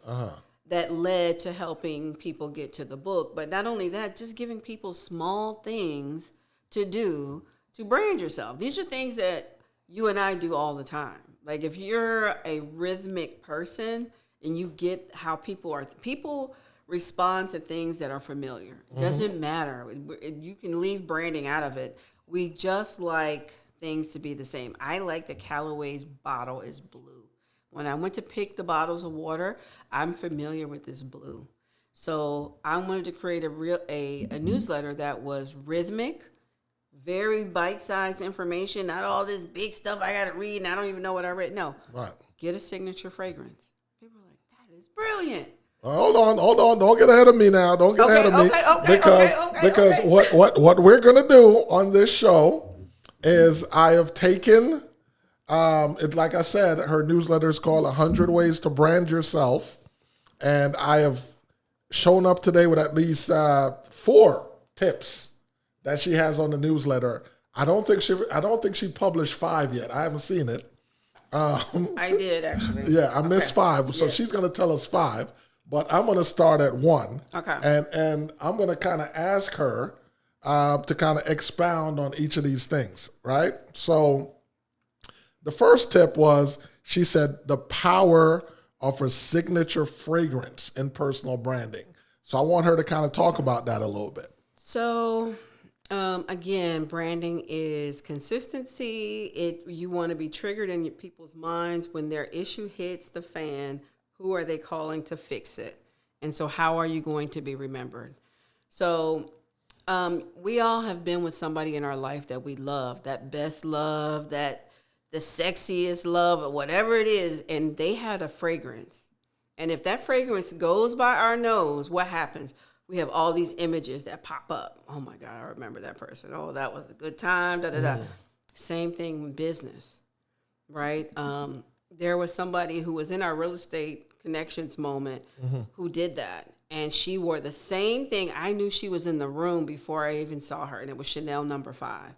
that led to helping people get to the book. But not only that, just giving people small things to do to brand yourself. These are things that you and I do all the time. Like if you're a rhythmic person and you get how people respond to things that are familiar. It doesn't matter. You can leave branding out of it. We just like things to be the same. I like that Callaway's bottle is blue. When I went to pick the bottles of water, I'm familiar with this blue. So I wanted to create a newsletter that was rhythmic, very bite-sized information, not all this big stuff I got to read and I don't even know what I read. No. Right. Get a signature fragrance. People are like, that is brilliant. Hold on. Don't get ahead of me now. Don't get ahead of me. Because what we're going to do on this show is I have taken, like I said, her newsletter is called 100 Ways to Brand Yourself. And I have shown up today with at least 4 tips that she has on the newsletter. I don't think she published 5 yet. I haven't seen it. I did actually. Yeah, I missed 5. So she's going to tell us 5. But I'm going to start at 1. Okay. And I'm going to kind of ask her to kind of expound on each of these things, right? So the first tip was, she said, the power of a signature fragrance in personal branding. So I want her to kind of talk about that a little bit. So again, branding is consistency. You want to be triggered in people's minds when their issue hits the fan. Who are they calling to fix it? And so how are you going to be remembered? So we all have been with somebody in our life that we love, that best love, that the sexiest love, or whatever it is, and they had a fragrance. And if that fragrance goes by our nose, what happens? We have all these images that pop up. Oh my God, I remember that person. Oh, that was a good time, Same thing with business, right? There was somebody who was in our real estate connections moment who did that. And she wore the same thing. I knew she was in the room before I even saw her, and it was Chanel number 5.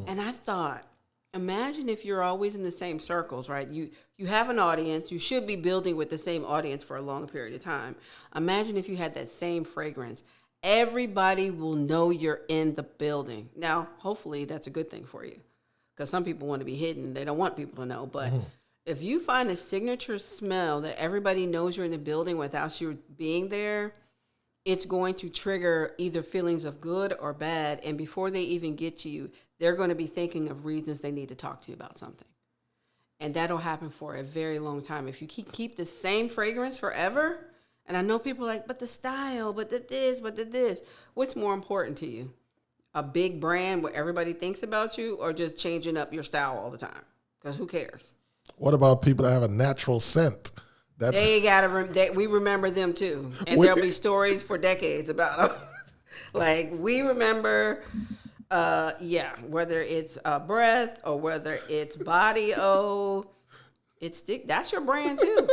And I thought, imagine if you're always in the same circles, right? You have an audience. You should be building with the same audience for a long period of time. Imagine if you had that same fragrance. Everybody will know you're in the building. Now, hopefully that's a good thing for you, because some people want to be hidden. They don't want people to know. But if you find a signature smell that everybody knows you're in the building without you being there, it's going to trigger either feelings of good or bad. And before they even get to you, they're going to be thinking of reasons they need to talk to you about something. And that'll happen for a very long time. If you keep the same fragrance forever, and I know people are like, but the style, but the this, but the this. What's more important to you? A big brand where everybody thinks about you, or just changing up your style all the time? Because who cares? What about people that have a natural scent? We remember them too. And there'll be stories for decades about them. Like, we remember, whether it's breath or whether it's body that's your brand too.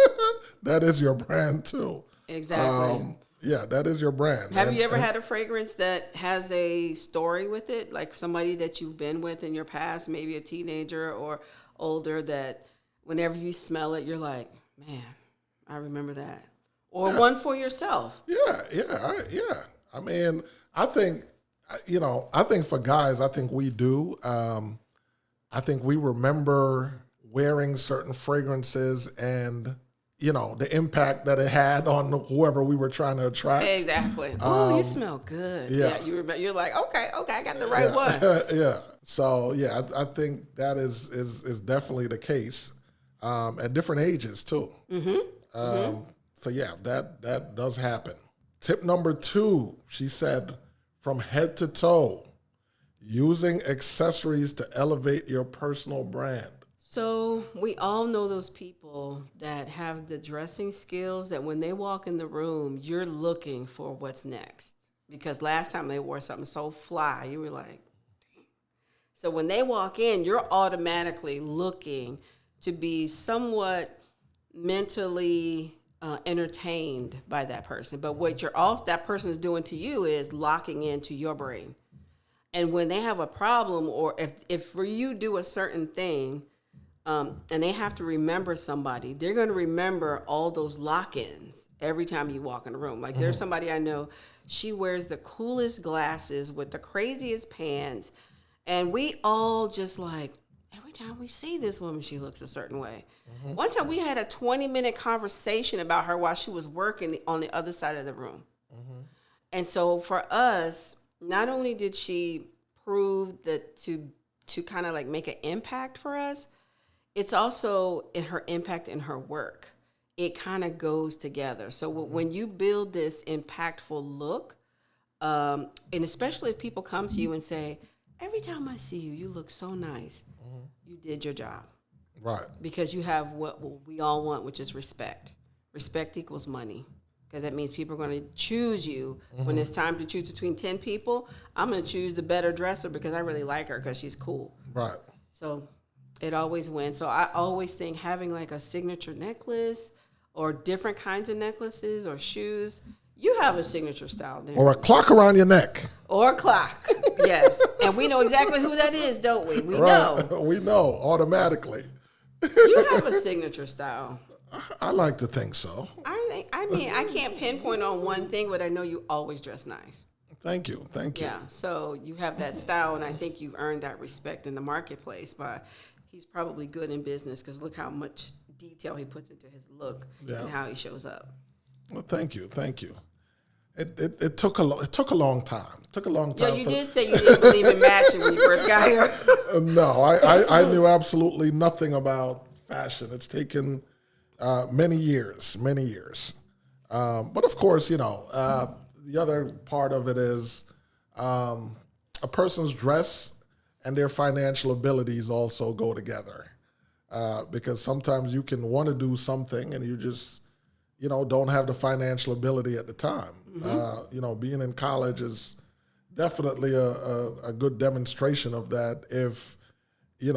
That is your brand too. Exactly. That is your brand. Have you ever had a fragrance that has a story with it? Like somebody that you've been with in your past, maybe a teenager or older, that whenever you smell it, you're like, man, I remember that. Or one for yourself. Yeah. I mean, I think for guys, I think we do. I think we remember wearing certain fragrances and, the impact that it had on whoever we were trying to attract. Exactly. You smell good. Yeah. You're like, okay, I got the right one. Yeah. So, I think that is definitely the case at different ages, too. So, that does happen. Tip number 2, she said, from head to toe, using accessories to elevate your personal brand. So we all know those people that have the dressing skills that when they walk in the room, you're looking for what's next. Because last time they wore something so fly, you were like, damn. So when they walk in, you're automatically looking to be somewhat mentally entertained by that person. But what that person is doing to you is locking into your brain. And when they have a problem, or if for you do a certain thing, and they have to remember somebody, they're going to remember all those lock-ins every time you walk in the room. Like there's somebody I know, she wears the coolest glasses with the craziest pants. And we all just like, every time we see this woman, she looks a certain way. One time we had a 20-minute conversation about her while she was working on the other side of the room. And so for us, not only did she prove that to kind of like make an impact for us, it's also in her impact in her work. It kind of goes together. So when you build this impactful look, and especially if people come to you and say, every time I see you, you look so nice. You did your job. Right. Because you have what we all want, which is respect. Respect equals money. Because that means people are going to choose you. When it's time to choose between 10 people, I'm going to choose the better dresser because I really like her because she's cool. Right. So it always wins. So I always think having like a signature necklace or different kinds of necklaces or shoes, you have a signature style there. Or a clock around your neck. Or a clock, yes. And we know exactly who that is, don't we? We know. We know automatically. You have a signature style. I like to think so. I mean, I can't pinpoint on one thing, but I know you always dress nice. Thank you. Yeah, so you have that style, and I think you've earned that respect in the marketplace. But he's probably good in business because look how much detail he puts into his look and how he shows up. Well, thank you. It took a long time. Yeah, you did say you didn't believe in matching when you first got here. No, I knew absolutely nothing about fashion. It's taken many years. But of course, the other part of it is a person's dress and their financial abilities also go together. Because sometimes you can want to do something and you just, don't have the financial ability at the time. Being in college is definitely a good demonstration of that if you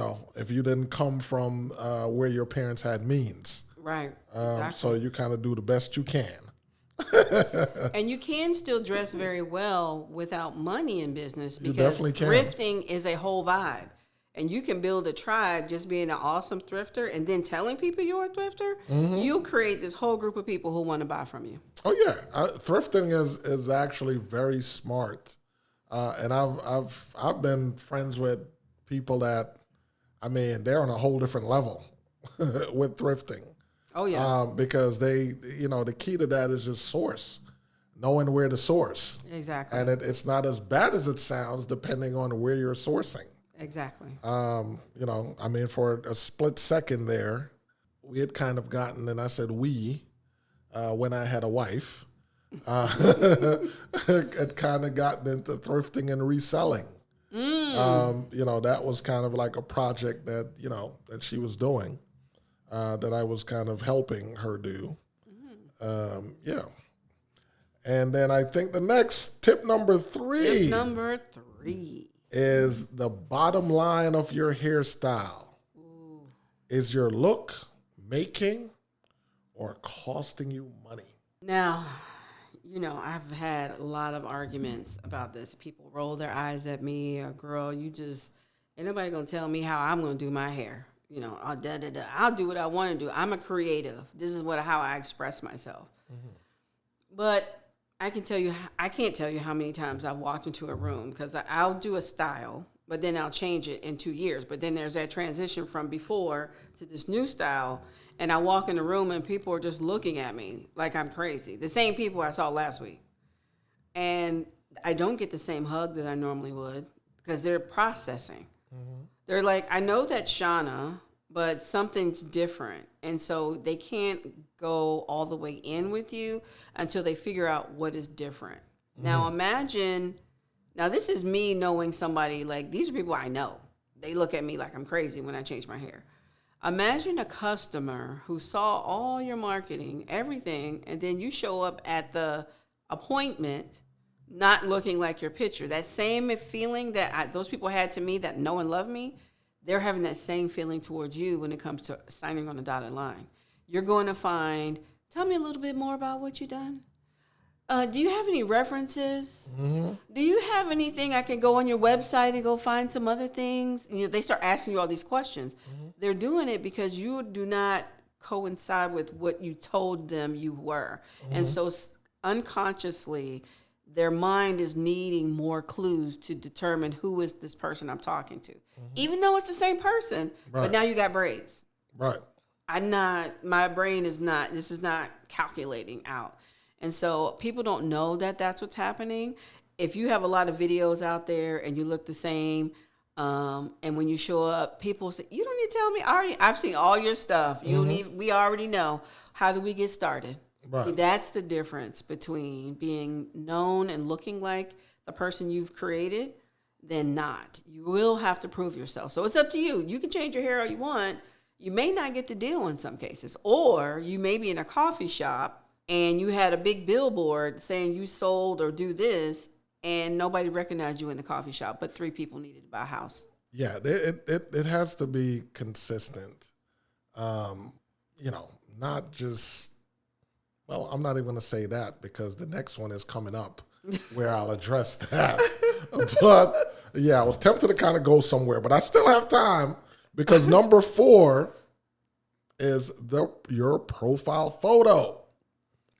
didn't come from where your parents had means. Right. Exactly. So you kind of do the best you can. And you can still dress very well without money in business because you definitely can. Thrifting is a whole vibe. And you can build a tribe just being an awesome thrifter and then telling people you're a thrifter. You'll create this whole group of people who want to buy from you. Oh, yeah. Thrifting is actually very smart. And I've been friends with people that, they're on a whole different level with thrifting. Oh, yeah. Because the key to that is just source, knowing where to source. Exactly. And it's not as bad as it sounds depending on where you're sourcing. Exactly. For a split second there, we had kind of gotten, and I said we, when I had a wife, had kind of gotten into thrifting and reselling. That was kind of like a project that, that she was doing, that I was kind of helping her do. And then I think the next tip number 3. Tip number 3. Is the bottom line of your hairstyle. Ooh. Is your look making or costing you money? Now, I've had a lot of arguments about this. People roll their eyes at me, or girl, ain't nobody gonna tell me how I'm gonna do my hair. I'll do what I want to do. I'm a creative. This is how I express myself. But I can't tell you how many times I've walked into a room because I'll do a style, but then I'll change it in 2 years. But then there's that transition from before to this new style. And I walk in the room and people are just looking at me like I'm crazy. The same people I saw last week. And I don't get the same hug that I normally would because they're processing. They're like, I know that's Shauna, but something's different. And so they can't go all the way in with you until they figure out what is different. Now imagine, this is me knowing somebody, like these are people I know. They look at me like I'm crazy when I change my hair. Imagine a customer who saw all your marketing, everything, and then you show up at the appointment not looking like your picture. That same feeling that those people had to me that know and love me, they're having that same feeling towards you when it comes to signing on the dotted line. You're going to find, tell me a little bit more about what you've done. Do you have any references? Mm-hmm. Do you have anything I can go on your website and go find some other things? They start asking you all these questions. Mm-hmm. They're doing it because you do not coincide with what you told them you were. Mm-hmm. And so unconsciously, their mind is needing more clues to determine who is this person I'm talking to. Mm-hmm. Even though it's the same person, right. But now you got braids. Right. My brain is not, this is not calculating out. And so people don't know that that's what's happening. If you have a lot of videos out there and you look the same, and when you show up, people say, you don't need to tell me. I've seen all your stuff. You don't need, we already know. How do we get started? Right. See, that's the difference between being known and looking like the person you've created than not. You will have to prove yourself. So it's up to you. You can change your hair all you want. You may not get the deal in some cases. Or you may be in a coffee shop and you had a big billboard saying you sold or do this, and nobody recognized you in the coffee shop, but 3 people needed to buy a house. Yeah, it has to be consistent. Not just, well, I'm not even going to say that because the next one is coming up where I'll address that. But, yeah, I was tempted to kind of go somewhere, but I still have time because number 4 is your profile photo.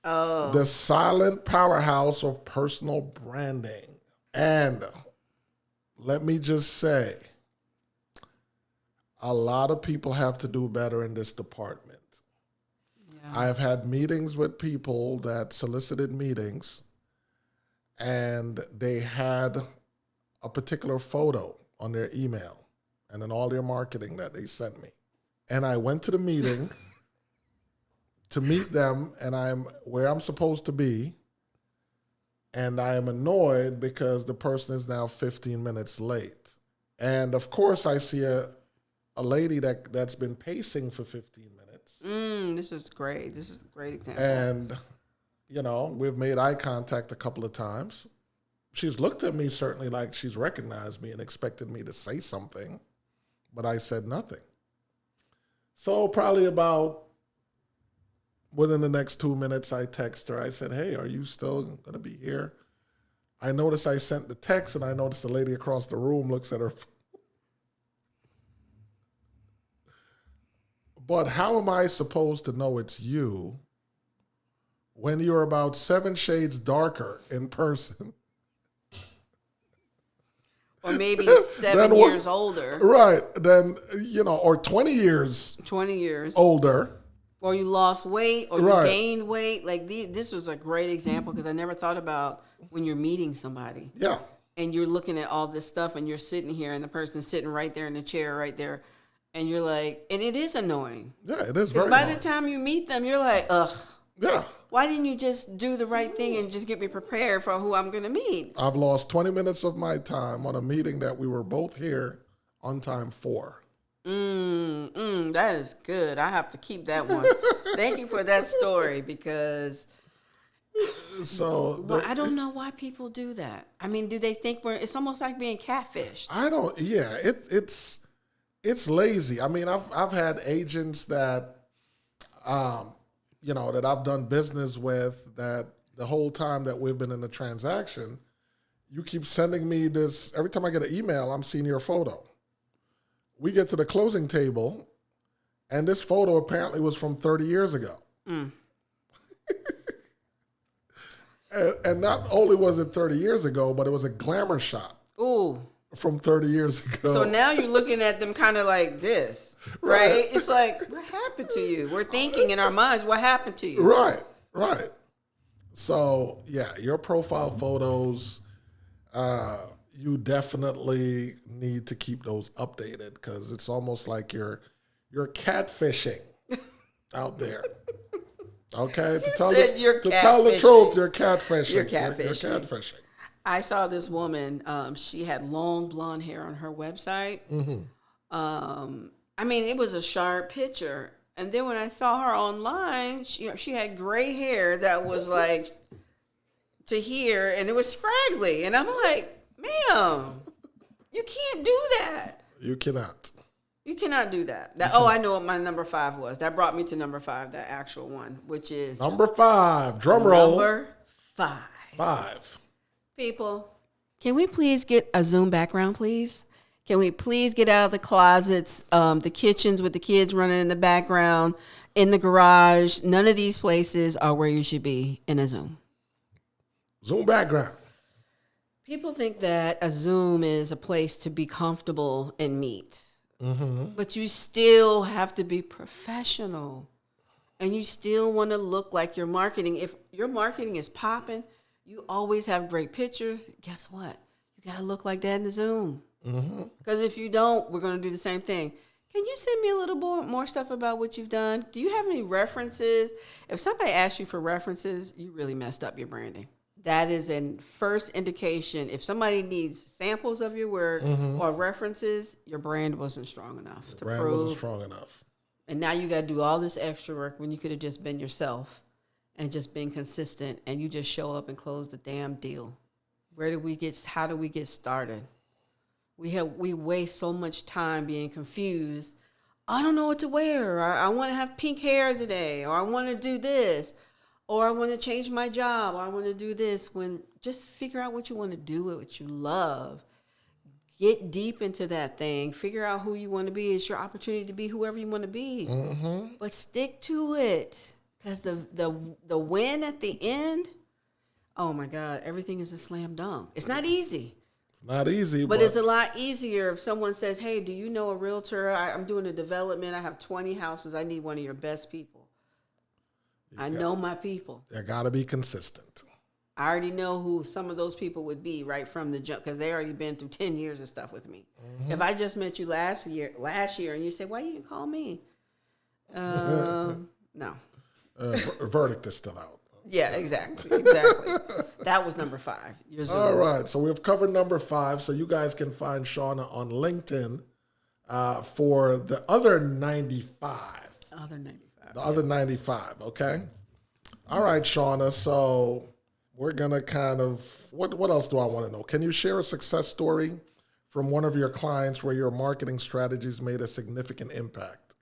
Oh. The silent powerhouse of personal branding. And let me just say, a lot of people have to do better in this department. Yeah. I have had meetings with people that solicited meetings, and they had a particular photo on their email and in all their marketing that they sent me. And I went to the meeting to meet them, and I'm where I'm supposed to be, and I am annoyed because the person is now 15 minutes late. And of course, I see a lady that's been pacing for 15 minutes. This is great. This is a great example. And, we've made eye contact a couple of times. She's looked at me certainly like she's recognized me and expected me to say something, but I said nothing. So probably about within the next 2 minutes, I text her. I said, hey, are you still going to be here? I noticed I sent the text, and I noticed the lady across the room looks at her phone. But how am I supposed to know it's you when you're about 7 shades darker in person? Or maybe 7 years older. Right. Then, or 20 years. 20 years. Older. Or you lost weight, or you gained weight. Like this was a great example because I never thought about when you're meeting somebody. Yeah. And you're looking at all this stuff, and you're sitting here, and the person's sitting right there in the chair right there, and you're like, and it is annoying. Yeah, it is very annoying. Because by the time you meet them, you're like, ugh. Yeah. Why didn't you just do the right thing and just get me prepared for who I'm going to meet? I've lost 20 minutes of my time on a meeting that we were both here on time for. That is good. I have to keep that one. Thank you for that story because I don't know why people do that. I mean, do they think it's almost like being catfished? It's lazy. I mean, I've had agents that that I've done business with that the whole time that we've been in the transaction, you keep sending me this. Every time I get an email, I'm seeing your photo. We get to the closing table, and this photo apparently was from 30 years ago. And not only was it 30 years ago, but it was a glamour shot. Ooh. From 30 years ago. So now you're looking at them kind of like this, right? It's like, what happened to you? We're thinking in our minds, what happened to you? Right. So, yeah, your profile photos, you definitely need to keep those updated because it's almost like you're catfishing out there. Okay? To tell the truth, you're catfishing. You're catfishing. You're catfishing. I saw this woman. She had long blonde hair on her website. Mm-hmm. I mean, it was a sharp picture. And then when I saw her online, she had gray hair that was like to here, and it was scraggly. And I'm like, ma'am, you can't do that. You cannot. You cannot do that. I know what my number 5 was. That brought me to number 5, the actual one, which is number 5. Drum roll. Number 5. 5. People, can we please get a Zoom background, please? Can we please get out of the closets, the kitchens with the kids running in the background, in the garage? None of these places are where you should be in a Zoom. Zoom background. People think that a Zoom is a place to be comfortable and meet. Mm-hmm. But you still have to be professional. And you still want to look like your marketing. If your marketing is popping, you always have great pictures. Guess what? You got to look like that in the Zoom. Because if you don't, we're going to do the same thing. Can you send me a little more stuff about what you've done? Do you have any references? If somebody asks you for references, you really messed up your branding. That is a first indication. If somebody needs samples of your work or references, your brand wasn't strong enough to prove. Brand wasn't strong enough. And now you got to do all this extra work when you could have just been yourself and just been consistent, and you just show up and close the damn deal. How do we get started? We waste so much time being confused. I don't know what to wear. I want to have pink hair today, or I want to do this, or I want to change my job, or I want to do this. When just figure out what you want to do, what you love. Get deep into that thing. Figure out who you want to be. It's your opportunity to be whoever you want to be. But stick to it, because the win at the end, oh my God, everything is a slam dunk. It's not easy. Not easy, but it's a lot easier if someone says, hey, do you know a realtor? I'm doing a development. I have 20 houses. I need one of your best people. I know my people. You got to be consistent. I already know who some of those people would be right from the jump, because they already been through 10 years of stuff with me. If I just met you last year and you say, why you didn't call me? No. Verdict is still out. Yeah, exactly. That was number 5. All right, so we've covered number 5. So you guys can find Shauna on LinkedIn for the other 95. The other 95, okay? All right, Shauna, so we're going to kind of, what else do I want to know? Can you share a success story from one of your clients where your marketing strategies made a significant impact?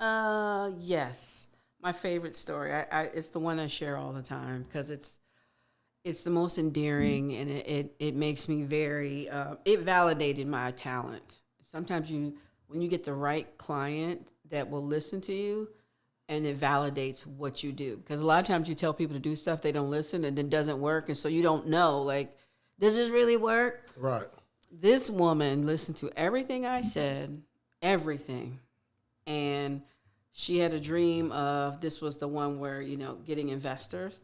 Yes. My favorite story. It's the one I share all the time, because it's the most endearing, and it makes me very. It validated my talent. Sometimes when you get the right client that will listen to you, and it validates what you do. Because a lot of times you tell people to do stuff, they don't listen, and it doesn't work, and so you don't know, like, does this really work? Right. This woman listened to everything I said, everything, and she had a dream of, this was the one where, getting investors.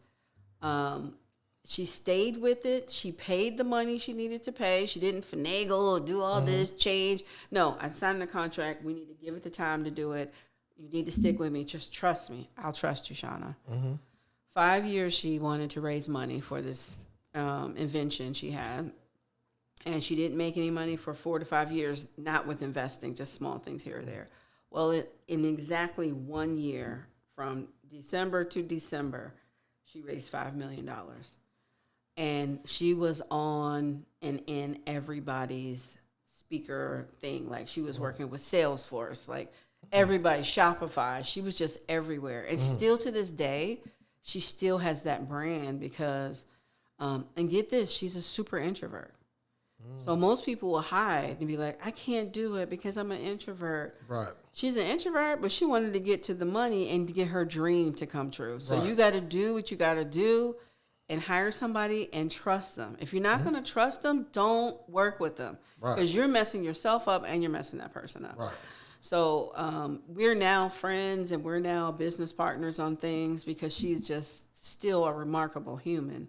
She stayed with it. She paid the money she needed to pay. She didn't finagle or do all this change. No, I signed the contract. We need to give it the time to do it. You need to stick with me. Just trust me. I'll trust you, Shauna. 5 years she wanted to raise money for this invention she had. And she didn't make any money for 4 to 5 years, not with investing, just small things here or there. Well, in exactly 1 year, from December to December, she raised $5 million. And she was on and in everybody's speaker thing. Like, she was working with Salesforce, like everybody, Shopify. She was just everywhere. And still to this day, she still has that brand because, and get this, she's a super introvert. So most people will hide and be like, I can't do it because I'm an introvert. Right. She's an introvert, but she wanted to get to the money and to get her dream to come true. So you got to do what you got to do and hire somebody and trust them. If you're not going to trust them, don't work with them, because you're messing yourself up and you're messing that person up. Right. So we're now friends and we're now business partners on things because she's just still a remarkable human.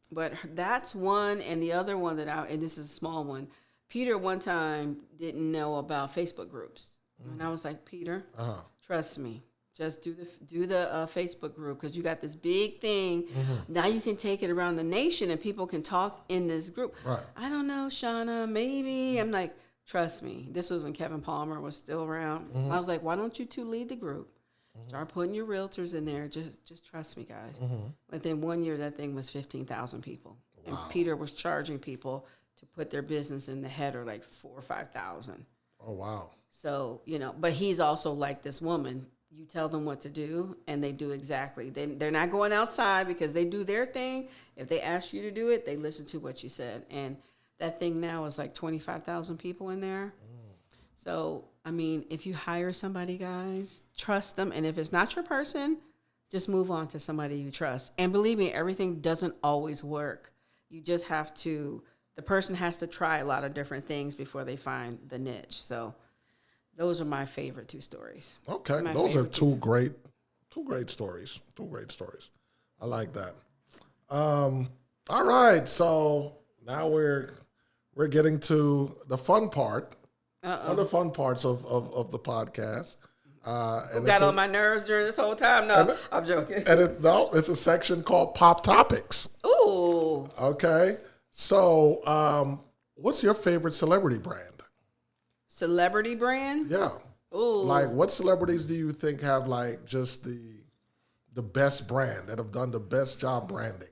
But that's one, and the other one and this is a small one, Peter one time didn't know about Facebook groups. And I was like, Peter, trust me. Just do the Facebook group, because you got this big thing. Now you can take it around the nation and people can talk in this group. Right. I don't know, Shauna, maybe. I'm like, Trust me. This was when Kevin Palmer was still around. I was like, why don't you two lead the group? Start putting your realtors in there. Just trust me, guys. Within 1 year, that thing was 15,000 people. Wow. And Peter was charging people to put their business in the header like 4,000 or 5,000. Oh, wow. So, but he's also like this woman. You tell them what to do, and they do exactly. They're not going outside because they do their thing. If they ask you to do it, they listen to what you said. And that thing now is like 25,000 people in there. So, I mean, if you hire somebody, guys, trust them. And if it's not your person, just move on to somebody you trust. And believe me, everything doesn't always work. You just have to, the person has to try a lot of different things before they find the niche. So those are my favorite two stories. Okay. Those are two great stories. Two great stories. I like that. All right. So now we're getting to the fun part. One of the fun parts of the podcast. And got on my nerves during this whole time? No, I'm joking. And it's a section called Pop Topics. Ooh. Okay. So what's your favorite celebrity brand? Celebrity brand? Yeah. Ooh. Like, what celebrities do you think have like just the best brand, that have done the best job branding?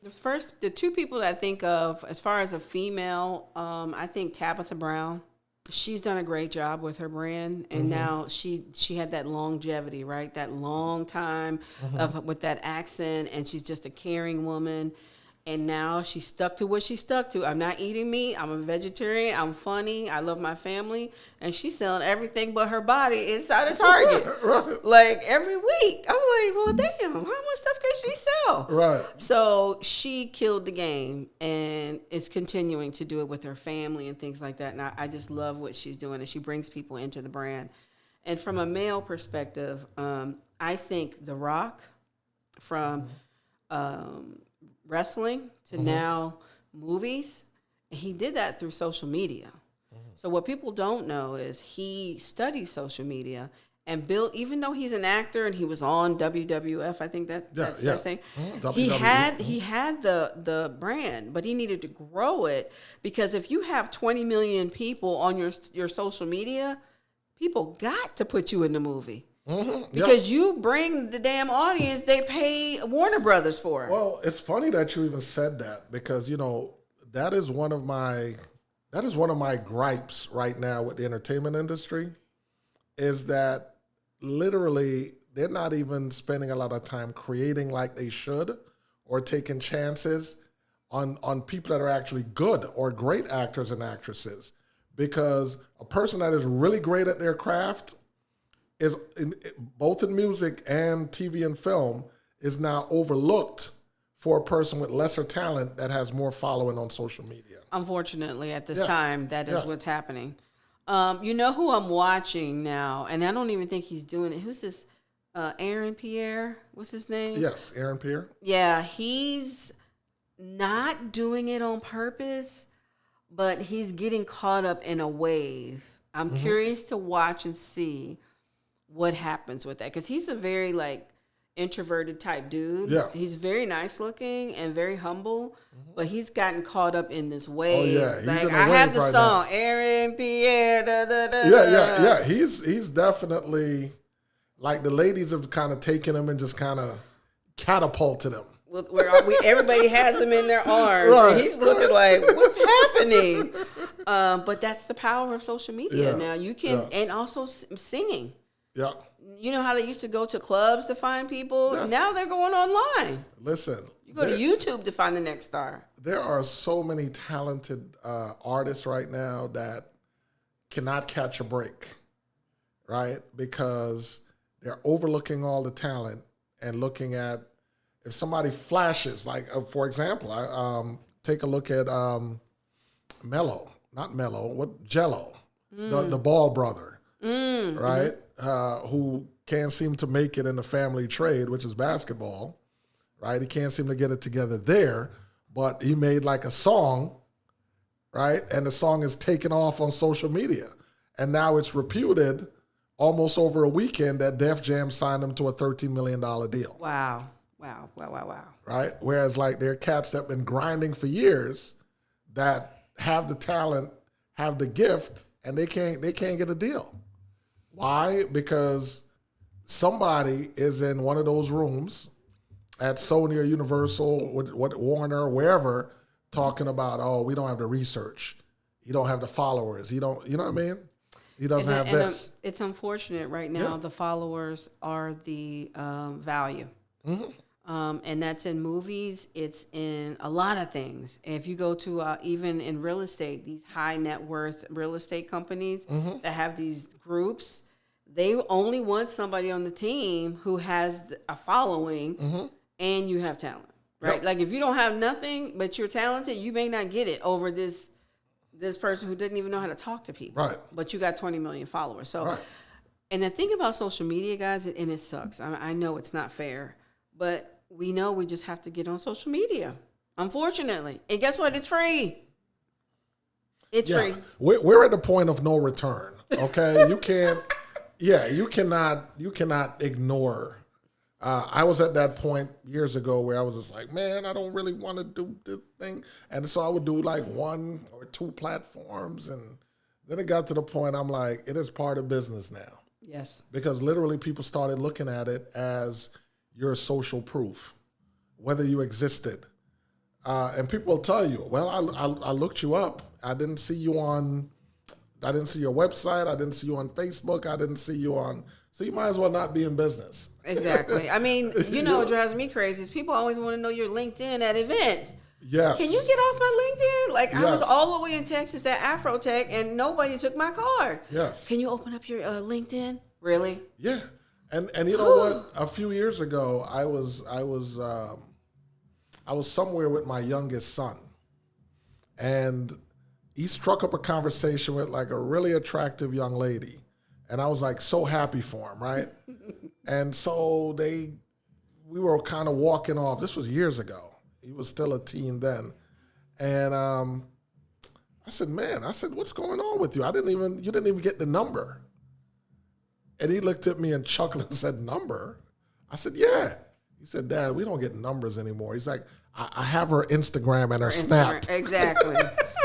The two people that I think of as far as a female, I think Tabitha Brown. She's done a great job with her brand, and now she had that longevity, right? That long time with that accent, and she's just a caring woman. And now she's stuck to what she stuck to. I'm not eating meat. I'm a vegetarian. I'm funny. I love my family. And she's selling everything but her body inside of Target. Right. Like every week. I'm like, well, damn, how much stuff can she sell? Right. So she killed the game and is continuing to do it with her family and things like that. And I just love what she's doing. And she brings people into the brand. And from a male perspective, I think The Rock from wrestling to now movies, and he did that through social media. So what people don't know is he studied social media and built, even though he's an actor and he was on WWF, I think that's the thing. He had the brand, but he needed to grow it, because if you have 20 million people on your social media, people got to put you in the movie. Because you bring the damn audience they pay Warner Brothers for. Well, it's funny that you even said that, because that is one of my gripes right now with the entertainment industry, is that literally they're not even spending a lot of time creating like they should, or taking chances on people that are actually good or great actors and actresses. Because a person that is really great at their craft is both in music and TV and film is now overlooked for a person with lesser talent that has more following on social media. Unfortunately, at this time, that is what's happening. You know who I'm watching now, and I don't even think he's doing it. Who's this? Aaron Pierre? What's his name? Yes, Aaron Pierre. Yeah, he's not doing it on purpose, but he's getting caught up in a wave. I'm curious to watch and see what happens with that, because he's a very introverted type dude. Yeah, he's very nice looking and very humble, but he's gotten caught up in this wave. Oh yeah, he's in a I wave have the right song now. Aaron Pierre. Yeah. He's definitely, like, the ladies have kind of taken him and just kind of catapulted him. Everybody has him in their arms, and he's looking like, what's happening? But that's the power of social media. Now you can, and also singing. Yeah. You know how they used to go to clubs to find people? Yeah. Now they're going online. Listen. You go to YouTube to find the next star. There are so many talented artists right now that cannot catch a break, right? Because they're overlooking all the talent and looking at, if somebody flashes, like, for example, take a look at Jello, the Ball brother, right? Who can't seem to make it in the family trade, which is basketball, right? He can't seem to get it together there, but he made like a song, right? And the song is taken off on social media. And now it's reputed almost over a weekend that Def Jam signed him to a $13 million deal. Wow. Right? Whereas like there are cats that have been grinding for years that have the talent, have the gift, and they can't get a deal. Why? Because somebody is in one of those rooms at Sony or Universal, what Warner, wherever, talking about, oh, we don't have the research. He don't have the followers. He don't, you know what I mean? He doesn't have this. It's unfortunate right now. The followers are the value. And that's in movies. It's in a lot of things. If you go to even in real estate, these high net worth real estate companies that have these groups, they only want somebody on the team who has a following and you have talent, right? Yep. Like if you don't have nothing but you're talented, you may not get it over this person who didn't even know how to talk to people. Right. But you got 20 million followers. So, right. And the thing about social media, guys, and it sucks. I know it's not fair, but we know we just have to get on social media, unfortunately. And guess what? It's free. It's free. We're at the point of no return. Okay, you can't. Yeah, you cannot ignore. I was at that point years ago where I was just like, man, I don't really want to do this thing. And so I would do like 1 or 2 platforms. And then it got to the point I'm like, it is part of business now. Yes. Because literally people started looking at it as your social proof, whether you existed. And people will tell you, well, I looked you up. I didn't see your website. I didn't see you on Facebook. I didn't see you on, so you might as well not be in business. Exactly. I mean, what drives me crazy is people always want to know your LinkedIn at events. Yes. Can you get off my LinkedIn? Like Yes. I was all the way in Texas at Afrotech and nobody took my card. Yes. Can you open up your LinkedIn? Really? Yeah. And you know what? A few years ago, I was somewhere with my youngest son, and he struck up a conversation with like a really attractive young lady, and I was like so happy for him, right? And so we were kind of walking off. This was years ago. He was still a teen then, and I said, "Man," "what's going on with you? You didn't even get the number." And he looked at me and chuckled and said, "Number?" I said, "Yeah." He said, "Dad, we don't get numbers anymore." He's like, I have her Instagram and her Snap. Exactly.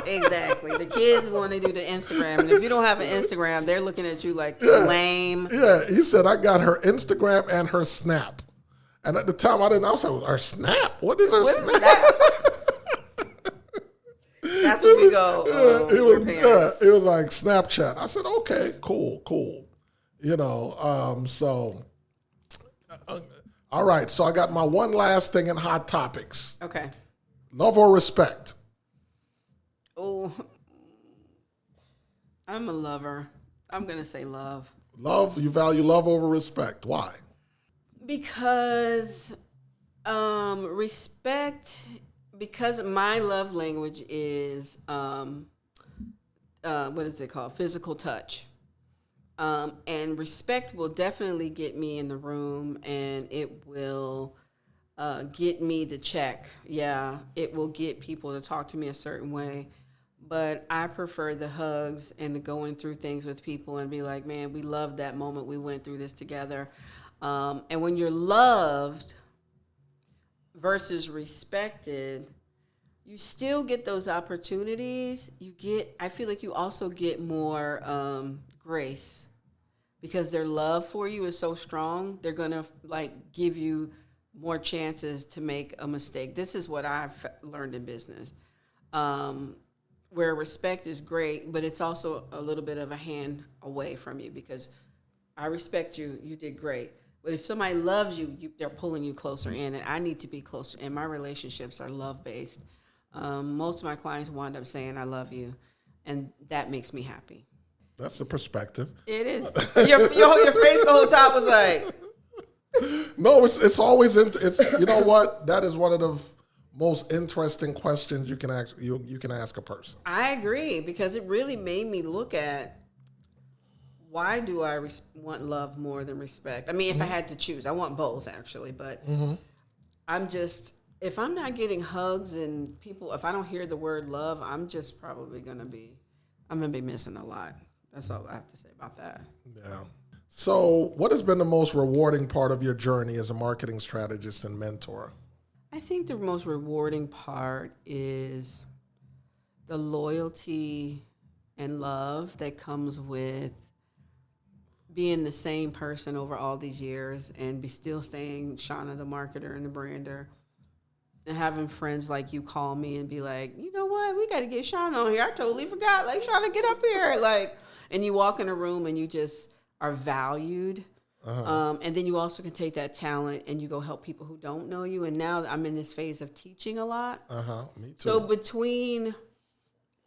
Exactly. The kids want to do the Instagram. And if you don't have an Instagram, they're looking at you like lame. Yeah. He said, "I got her Instagram and her Snap." And at the time, I was like, "Her Snap? What is her Snap?" That's where we go. It was like Snapchat. I said, "Okay, cool. All right, so I got my one last thing in hot topics. Okay. Love or respect? Oh, I'm a lover. I'm going to say love. Love? You value love over respect. Why? Because respect, because my love language is, what is it called? Physical touch. And respect will definitely get me in the room, and it will get me to check. Yeah, it will get people to talk to me a certain way. But I prefer the hugs and the going through things with people and be like, man, we loved that moment. We went through this together. And when you're loved versus respected, you still get those opportunities. I feel like you also get more grace. Because their love for you is so strong, they're going to like give you more chances to make a mistake. This is what I've learned in business. Where respect is great, but it's also a little bit of a hand away from you because I respect you, you did great. But if somebody loves you, they're pulling you closer in, and I need to be closer. And my relationships are love-based. Most of my clients wind up saying, I love you, and that makes me happy. That's the perspective. It is. Your face the whole time was like. No, it's always you know what? That is one of the most interesting questions you can ask a person. I agree, because it really made me look at why do I want love more than respect? I mean, if I had to choose, I want both actually, but I'm just, if I'm not getting hugs and people, if I don't hear the word love, I'm just probably going to be missing a lot. That's all I have to say about that. Yeah. So what has been the most rewarding part of your journey as a marketing strategist and mentor? I think the most rewarding part is the loyalty and love that comes with being the same person over all these years and be still staying Shauna the marketer and the brander, and having friends like you call me and be like, you know what, we got to get Shauna on here. I totally forgot. Like, Shauna, get up here. Like, and you walk in a room and you just are valued. And then you also can take that talent and you go help people who don't know you. And now I'm in this phase of teaching a lot. Me too. So between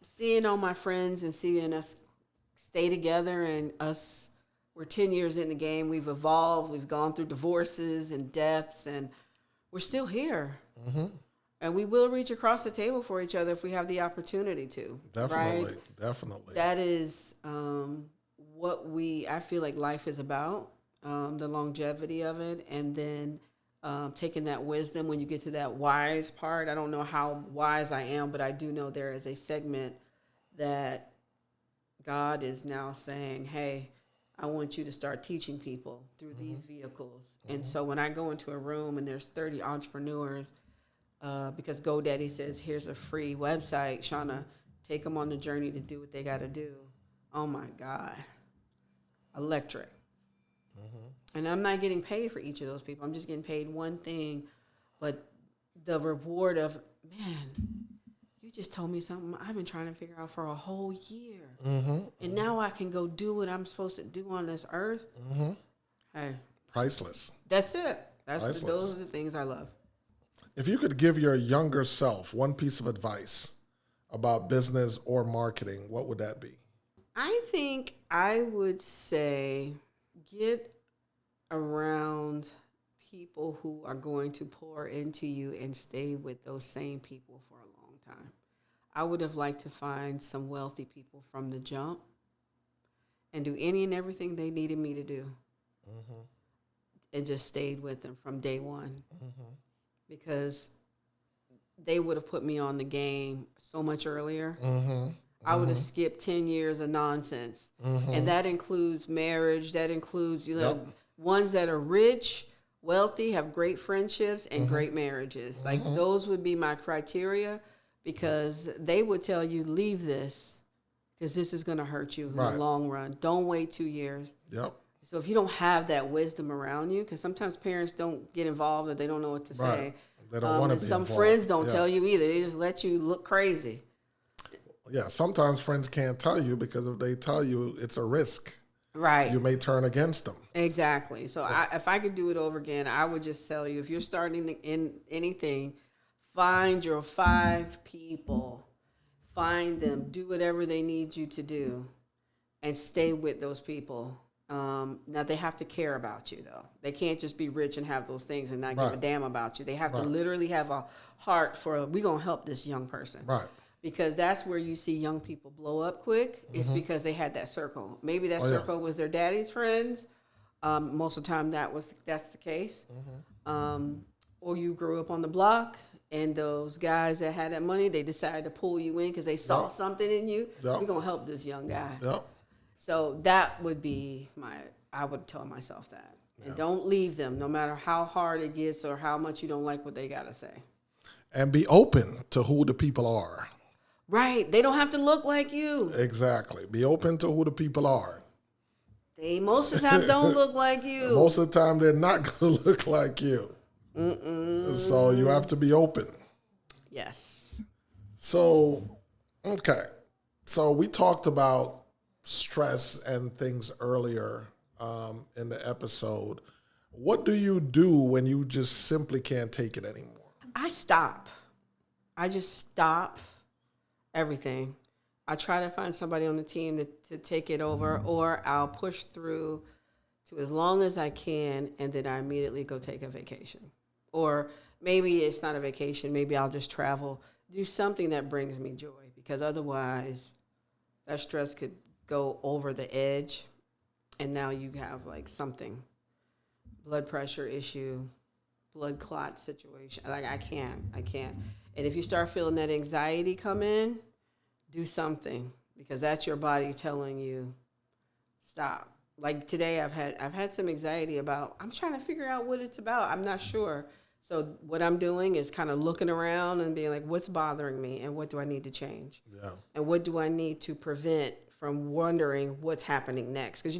seeing all my friends and seeing us stay together and us, we're 10 years in the game. We've evolved. We've gone through divorces and deaths, and we're still here. And we will reach across the table for each other if we have the opportunity to. Definitely, right? definitely. That is what I feel like life is about, the longevity of it. And then taking that wisdom when you get to that wise part. I don't know how wise I am, but I do know there is a segment that God is now saying, hey, I want you to start teaching people through these vehicles. And so when I go into a room and there's 30 entrepreneurs, because GoDaddy says, here's a free website, Shauna, take them on the journey to do what they got to do. Oh, my God. Electric. And I'm not getting paid for each of those people. I'm just getting paid one thing. But the reward of, man, you just told me something I've been trying to figure out for a whole year. And now I can go do what I'm supposed to do on this earth. Hey. Priceless. That's it. Those are the things I love. If you could give your younger self one piece of advice about business or marketing, what would that be? I think I would say get around people who are going to pour into you and stay with those same people for a long time. I would have liked to find some wealthy people from the jump and do any and everything they needed me to do. And just stayed with them from day one. Because they would have put me on the game so much earlier. I would have skipped 10 years of nonsense. And that includes marriage. That includes, ones that are rich, wealthy, have great friendships, and great marriages. Like, those would be my criteria, because they would tell you, leave this, because this is going to hurt you in the long run. Don't wait 2 years. So if you don't have that wisdom around you, because sometimes parents don't get involved or they don't know what to say. They don't want to be some involved. Friends don't tell you either. They just let you look crazy. Yeah, sometimes friends can't tell you, because if they tell you, it's a risk. Right. You may turn against them. Exactly. So if I could do it over again, I would just tell you, if you're starting in anything, find your 5 people. Find them. Do whatever they need you to do. And stay with those people. Now, they have to care about you, though. They can't just be rich and have those things and not give a damn about you. They have to literally have a heart for, we're going to help this young person. Because that's where you see young people blow up quick. It's because they had that circle. Maybe that circle was their daddy's friends. Most of the time that's the case. Or you grew up on the block, and those guys that had that money, they decided to pull you in because they saw something in you. We're going to help this young guy. So that would be I would tell myself that. And don't leave them, no matter how hard it gets or how much you don't like what they got to say. And be open to who the people are. Right. They don't have to look like you. Exactly. Be open to who the people are. They most of the time don't look like you. Most of the time they're not going to look like you. So you have to be open. Yes. So, okay. So we talked about stress and things earlier in the episode. What do you do when you just simply can't take it anymore? I stop. I just stop everything. I try to find somebody on the team to take it over, or I'll push through to as long as I can, and then I immediately go take a vacation. Or maybe it's not a vacation. Maybe I'll just travel, do something that brings me joy, because otherwise that stress could go over the edge, and now you have like something, blood pressure issue, blood clot situation. Like I can't. And if you start feeling that anxiety come in, do something, because that's your body telling you stop. Like today I've had some anxiety about, I'm trying to figure out what it's about. I'm not sure. So what I'm doing is kind of looking around and being like, what's bothering me and what do I need to change? Yeah. And what do I need to prevent from wondering what's happening next? Because,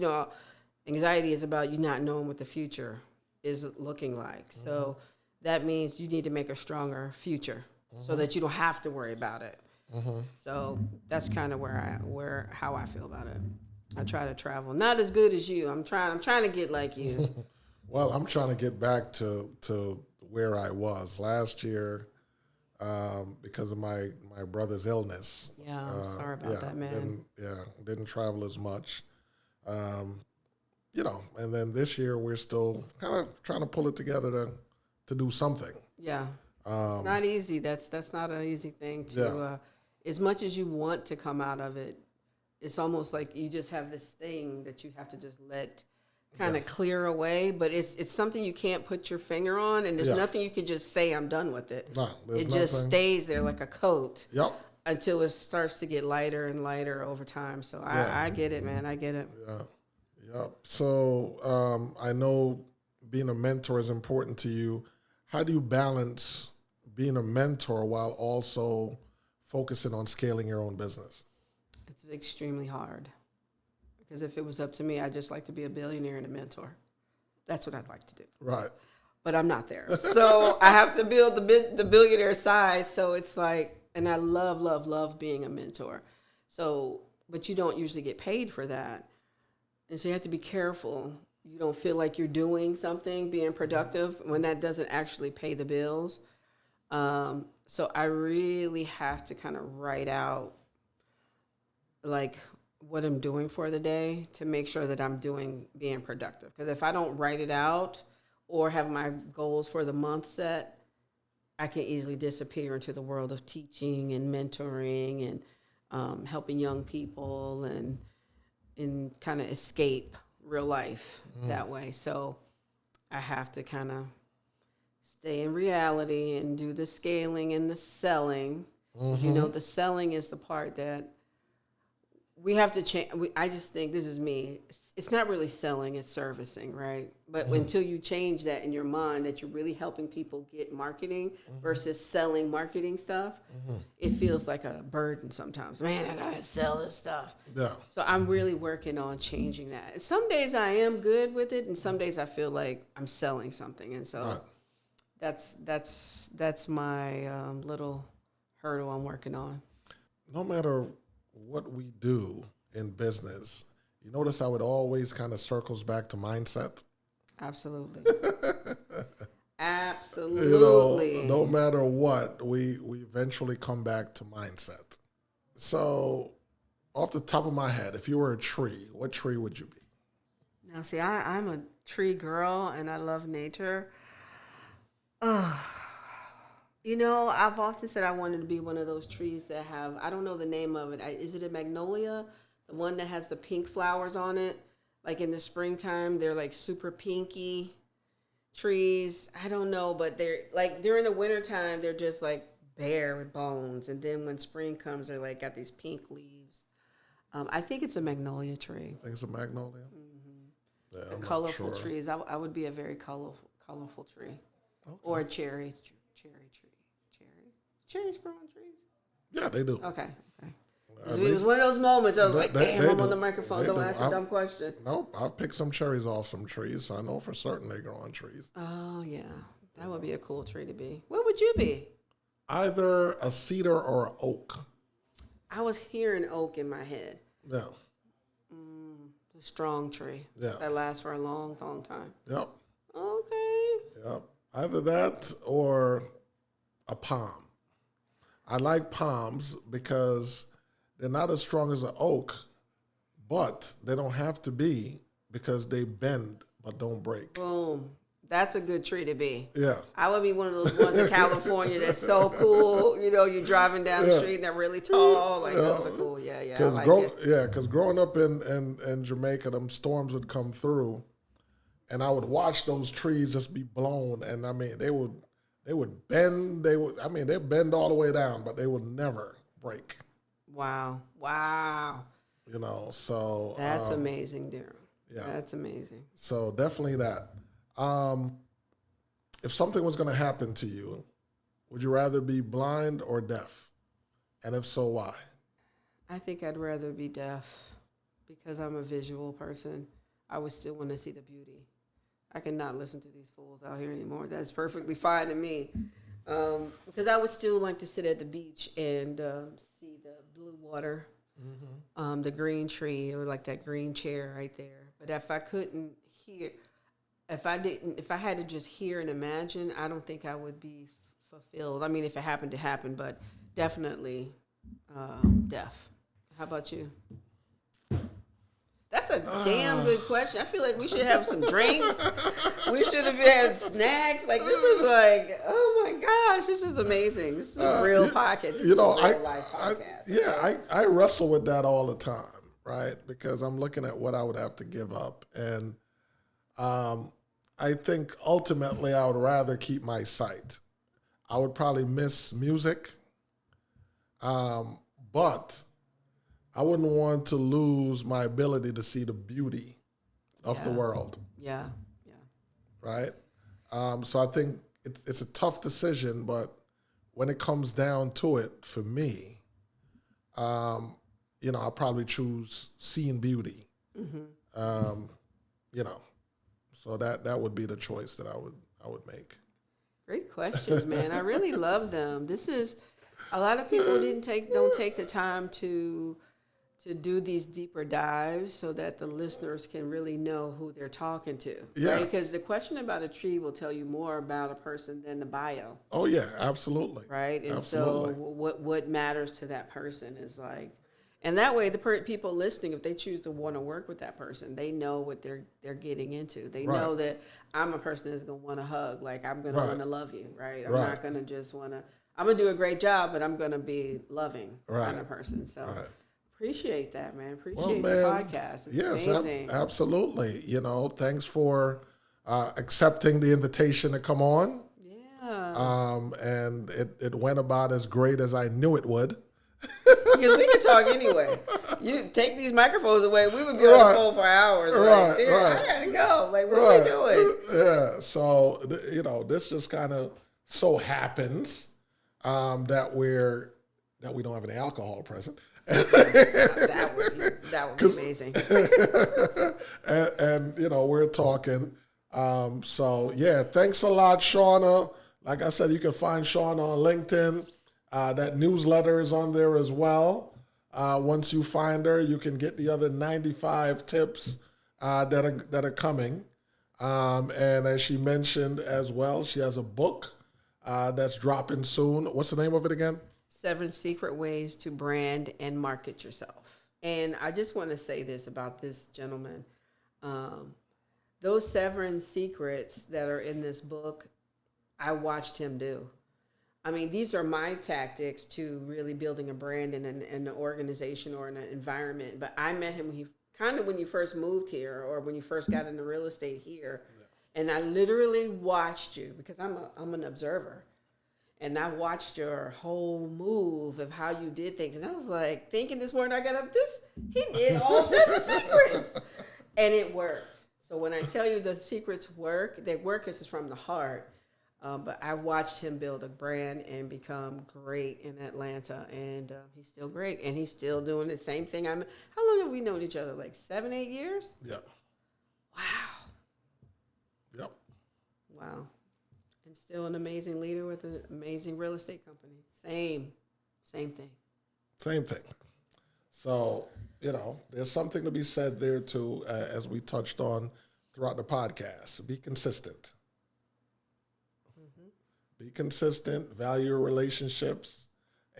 anxiety is about you not knowing what the future is looking like. So that means you need to make a stronger future so that you don't have to worry about it. So that's kind of how I feel about it. I try to travel. Not as good as you. I'm trying to get like you. Well, I'm trying to get back to where I was last year because of my brother's illness. Yeah, I'm sorry about that, man. Didn't travel as much. And then this year we're still kind of trying to pull it together to do something. Yeah. It's not easy. That's not an easy thing to as much as you want to come out of it, it's almost like you just have this thing that you have to just let kind of clear away, but it's something you can't put your finger on, and there's nothing you can just say I'm done with it. No, it just stays there like a coat. Yep. Until it starts to get lighter and lighter over time. So I get it, man. I get it. Yeah. Yep. So I know being a mentor is important to you. How do you balance being a mentor while also focusing on scaling your own business? It's extremely hard. Because if it was up to me, I'd just like to be a billionaire and a mentor. That's what I'd like to do. Right. But I'm not there. So I have to build the billionaire side. So it's like, and I love, love, love being a mentor. So, but you don't usually get paid for that. And so you have to be careful. You don't feel like you're doing something, being productive, when that doesn't actually pay the bills. So I really have to kind of write out, like, what I'm doing for the day to make sure that I'm being productive. Because if I don't write it out or have my goals for the month set, I can easily disappear into the world of teaching and mentoring and helping young people and kind of escape real life that way. So I have to kind of stay in reality and do the scaling and the selling. The selling is the part that we have to change. I just think, this is me, it's not really selling, it's servicing, right? But until you change that in your mind, that you're really helping people get marketing versus selling marketing stuff, it feels like a burden sometimes. Man, I gotta sell this stuff. Yeah. So I'm really working on changing that. And some days I am good with it, and some days I feel like I'm selling something. And so that's my little hurdle I'm working on. No matter what we do in business, you notice how it always kind of circles back to mindset? Absolutely. Absolutely. No matter what, we eventually come back to mindset. So, off the top of my head, if you were a tree, what tree would you be? Now, see, I'm a tree girl, and I love nature. I've often said I wanted to be one of those trees that have, I don't know the name of it. Is it a magnolia? The one that has the pink flowers on it? Like in the springtime, they're like super pinky trees. I don't know, but they're like during the wintertime, they're just like bare bones. And then when spring comes, they're like got these pink leaves. I think it's a magnolia tree. I think it's a magnolia? Yeah, the colorful trees. I would be a very colorful tree. Okay. Or a cherry tree. Cherries grow on trees? Yeah, they do. Okay. It was one of those moments I was like, damn, I'm on the microphone. Don't ask a dumb question. Nope, I've picked some cherries off some trees, so I know for certain they grow on trees. Oh, yeah. That would be a cool tree to be. What would you be? Either a cedar or an oak. I was hearing oak in my head. Yeah. The strong tree. Yeah. That lasts for a long, long time. Yep. Okay. Yep. Either that or a palm. I like palms because they're not as strong as an oak, but they don't have to be because they bend but don't break. Boom. That's a good tree to be. Yeah. I would be one of those ones in California that's so cool. You're driving down the street and they're really tall. Like, those are cool. Yeah. Because growing up in Jamaica, them storms would come through, and I would watch those trees just be blown, and I mean, they would bend. They bend all the way down, but they would never break. Wow. So that's amazing, Darren. Yeah, that's amazing. So definitely that. if something was going to happen to you, would you rather be blind or deaf? And if so, why? I think I'd rather be deaf because I'm a visual person. I would still want to see the beauty. I cannot listen to these fools out here anymore. That's perfectly fine to me. Because I would still like to sit at the beach and see the blue water, the green tree, or like that green chair right there. But if I couldn't hear, if I had to just hear and imagine, I don't think I would be fulfilled. I mean, if it happened to happen, but definitely deaf. How about you? That's a damn good question. I feel like we should have some drinks. We should have had snacks. Like, this is like, oh my gosh, this is amazing. This is a real podcast. Life podcast. I wrestle with that all the time, right? Because I'm looking at what I would have to give up. And I think ultimately I would rather keep my sight. I would probably miss music, but I wouldn't want to lose my ability to see the beauty of the world. Yeah. Right? So I think it's a tough decision, but when it comes down to it, for me, I'll probably choose seeing beauty. So that would be the choice that I would make. Great questions, man. I really love them. This is a lot of people don't take the time to do these deeper dives so that the listeners can really know who they're talking to. Yeah. Right? Because the question about a tree will tell you more about a person than the bio. Oh yeah, absolutely. Right. And absolutely. so what matters to that person is like, and that way the people listening, if they choose to want to work with that person, they know what they're getting into. They know that I'm a person that's going to want to hug. Like, I'm going to want to love you. Right. I'm not going to just want to. I'm going to do a great job, but I'm going to be loving kind of person. So. Appreciate that, man. Appreciate the podcast. It's amazing. Absolutely. Thanks for accepting the invitation to come on. Yeah. And it went about as great as I knew it would. Because we can talk anyway. You take these microphones away, we would be on the phone for hours. I gotta go. Like, what are we doing? Yeah. So this just kind of so happens that we don't have any alcohol present. that would be amazing. and we're talking. So yeah, thanks a lot, Shauna. Like I said, you can find Shauna on LinkedIn. That newsletter is on there as well. Once you find her, you can get the other 95 tips that are coming. And as she mentioned as well, she has a book that's dropping soon. What's the name of it again? 7 Secret Ways to Brand and Market Yourself. And I just want to say this about this gentleman. Those 7 secrets that are in this book, I watched him do. I mean, these are my tactics to really building a brand in an organization or in an environment. But I met him when you first moved here or when you first got into real estate here. Yeah. And I literally watched you because I'm an observer. And I watched your whole move of how you did things. And I was like, thinking this morning I got up, he did all 7 secrets. And it worked. So when I tell you the secrets work, they work because it's from the heart. But I watched him build a brand and become great in Atlanta. And he's still great. And he's still doing the same thing. How long have we known each other? Like 7, 8 years? Yeah. Wow. Yep. Wow. And still an amazing leader with an amazing real estate company. Same thing. Same thing. So, there's something to be said there too, as we touched on throughout the podcast. Be consistent. Be consistent, value your relationships,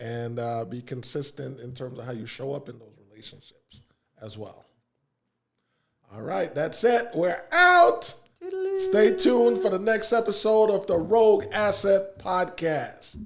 and be consistent in terms of how you show up in those relationships as well. All right, that's it. We're out. Stay tuned for the next episode of the Rogue Asset Podcast.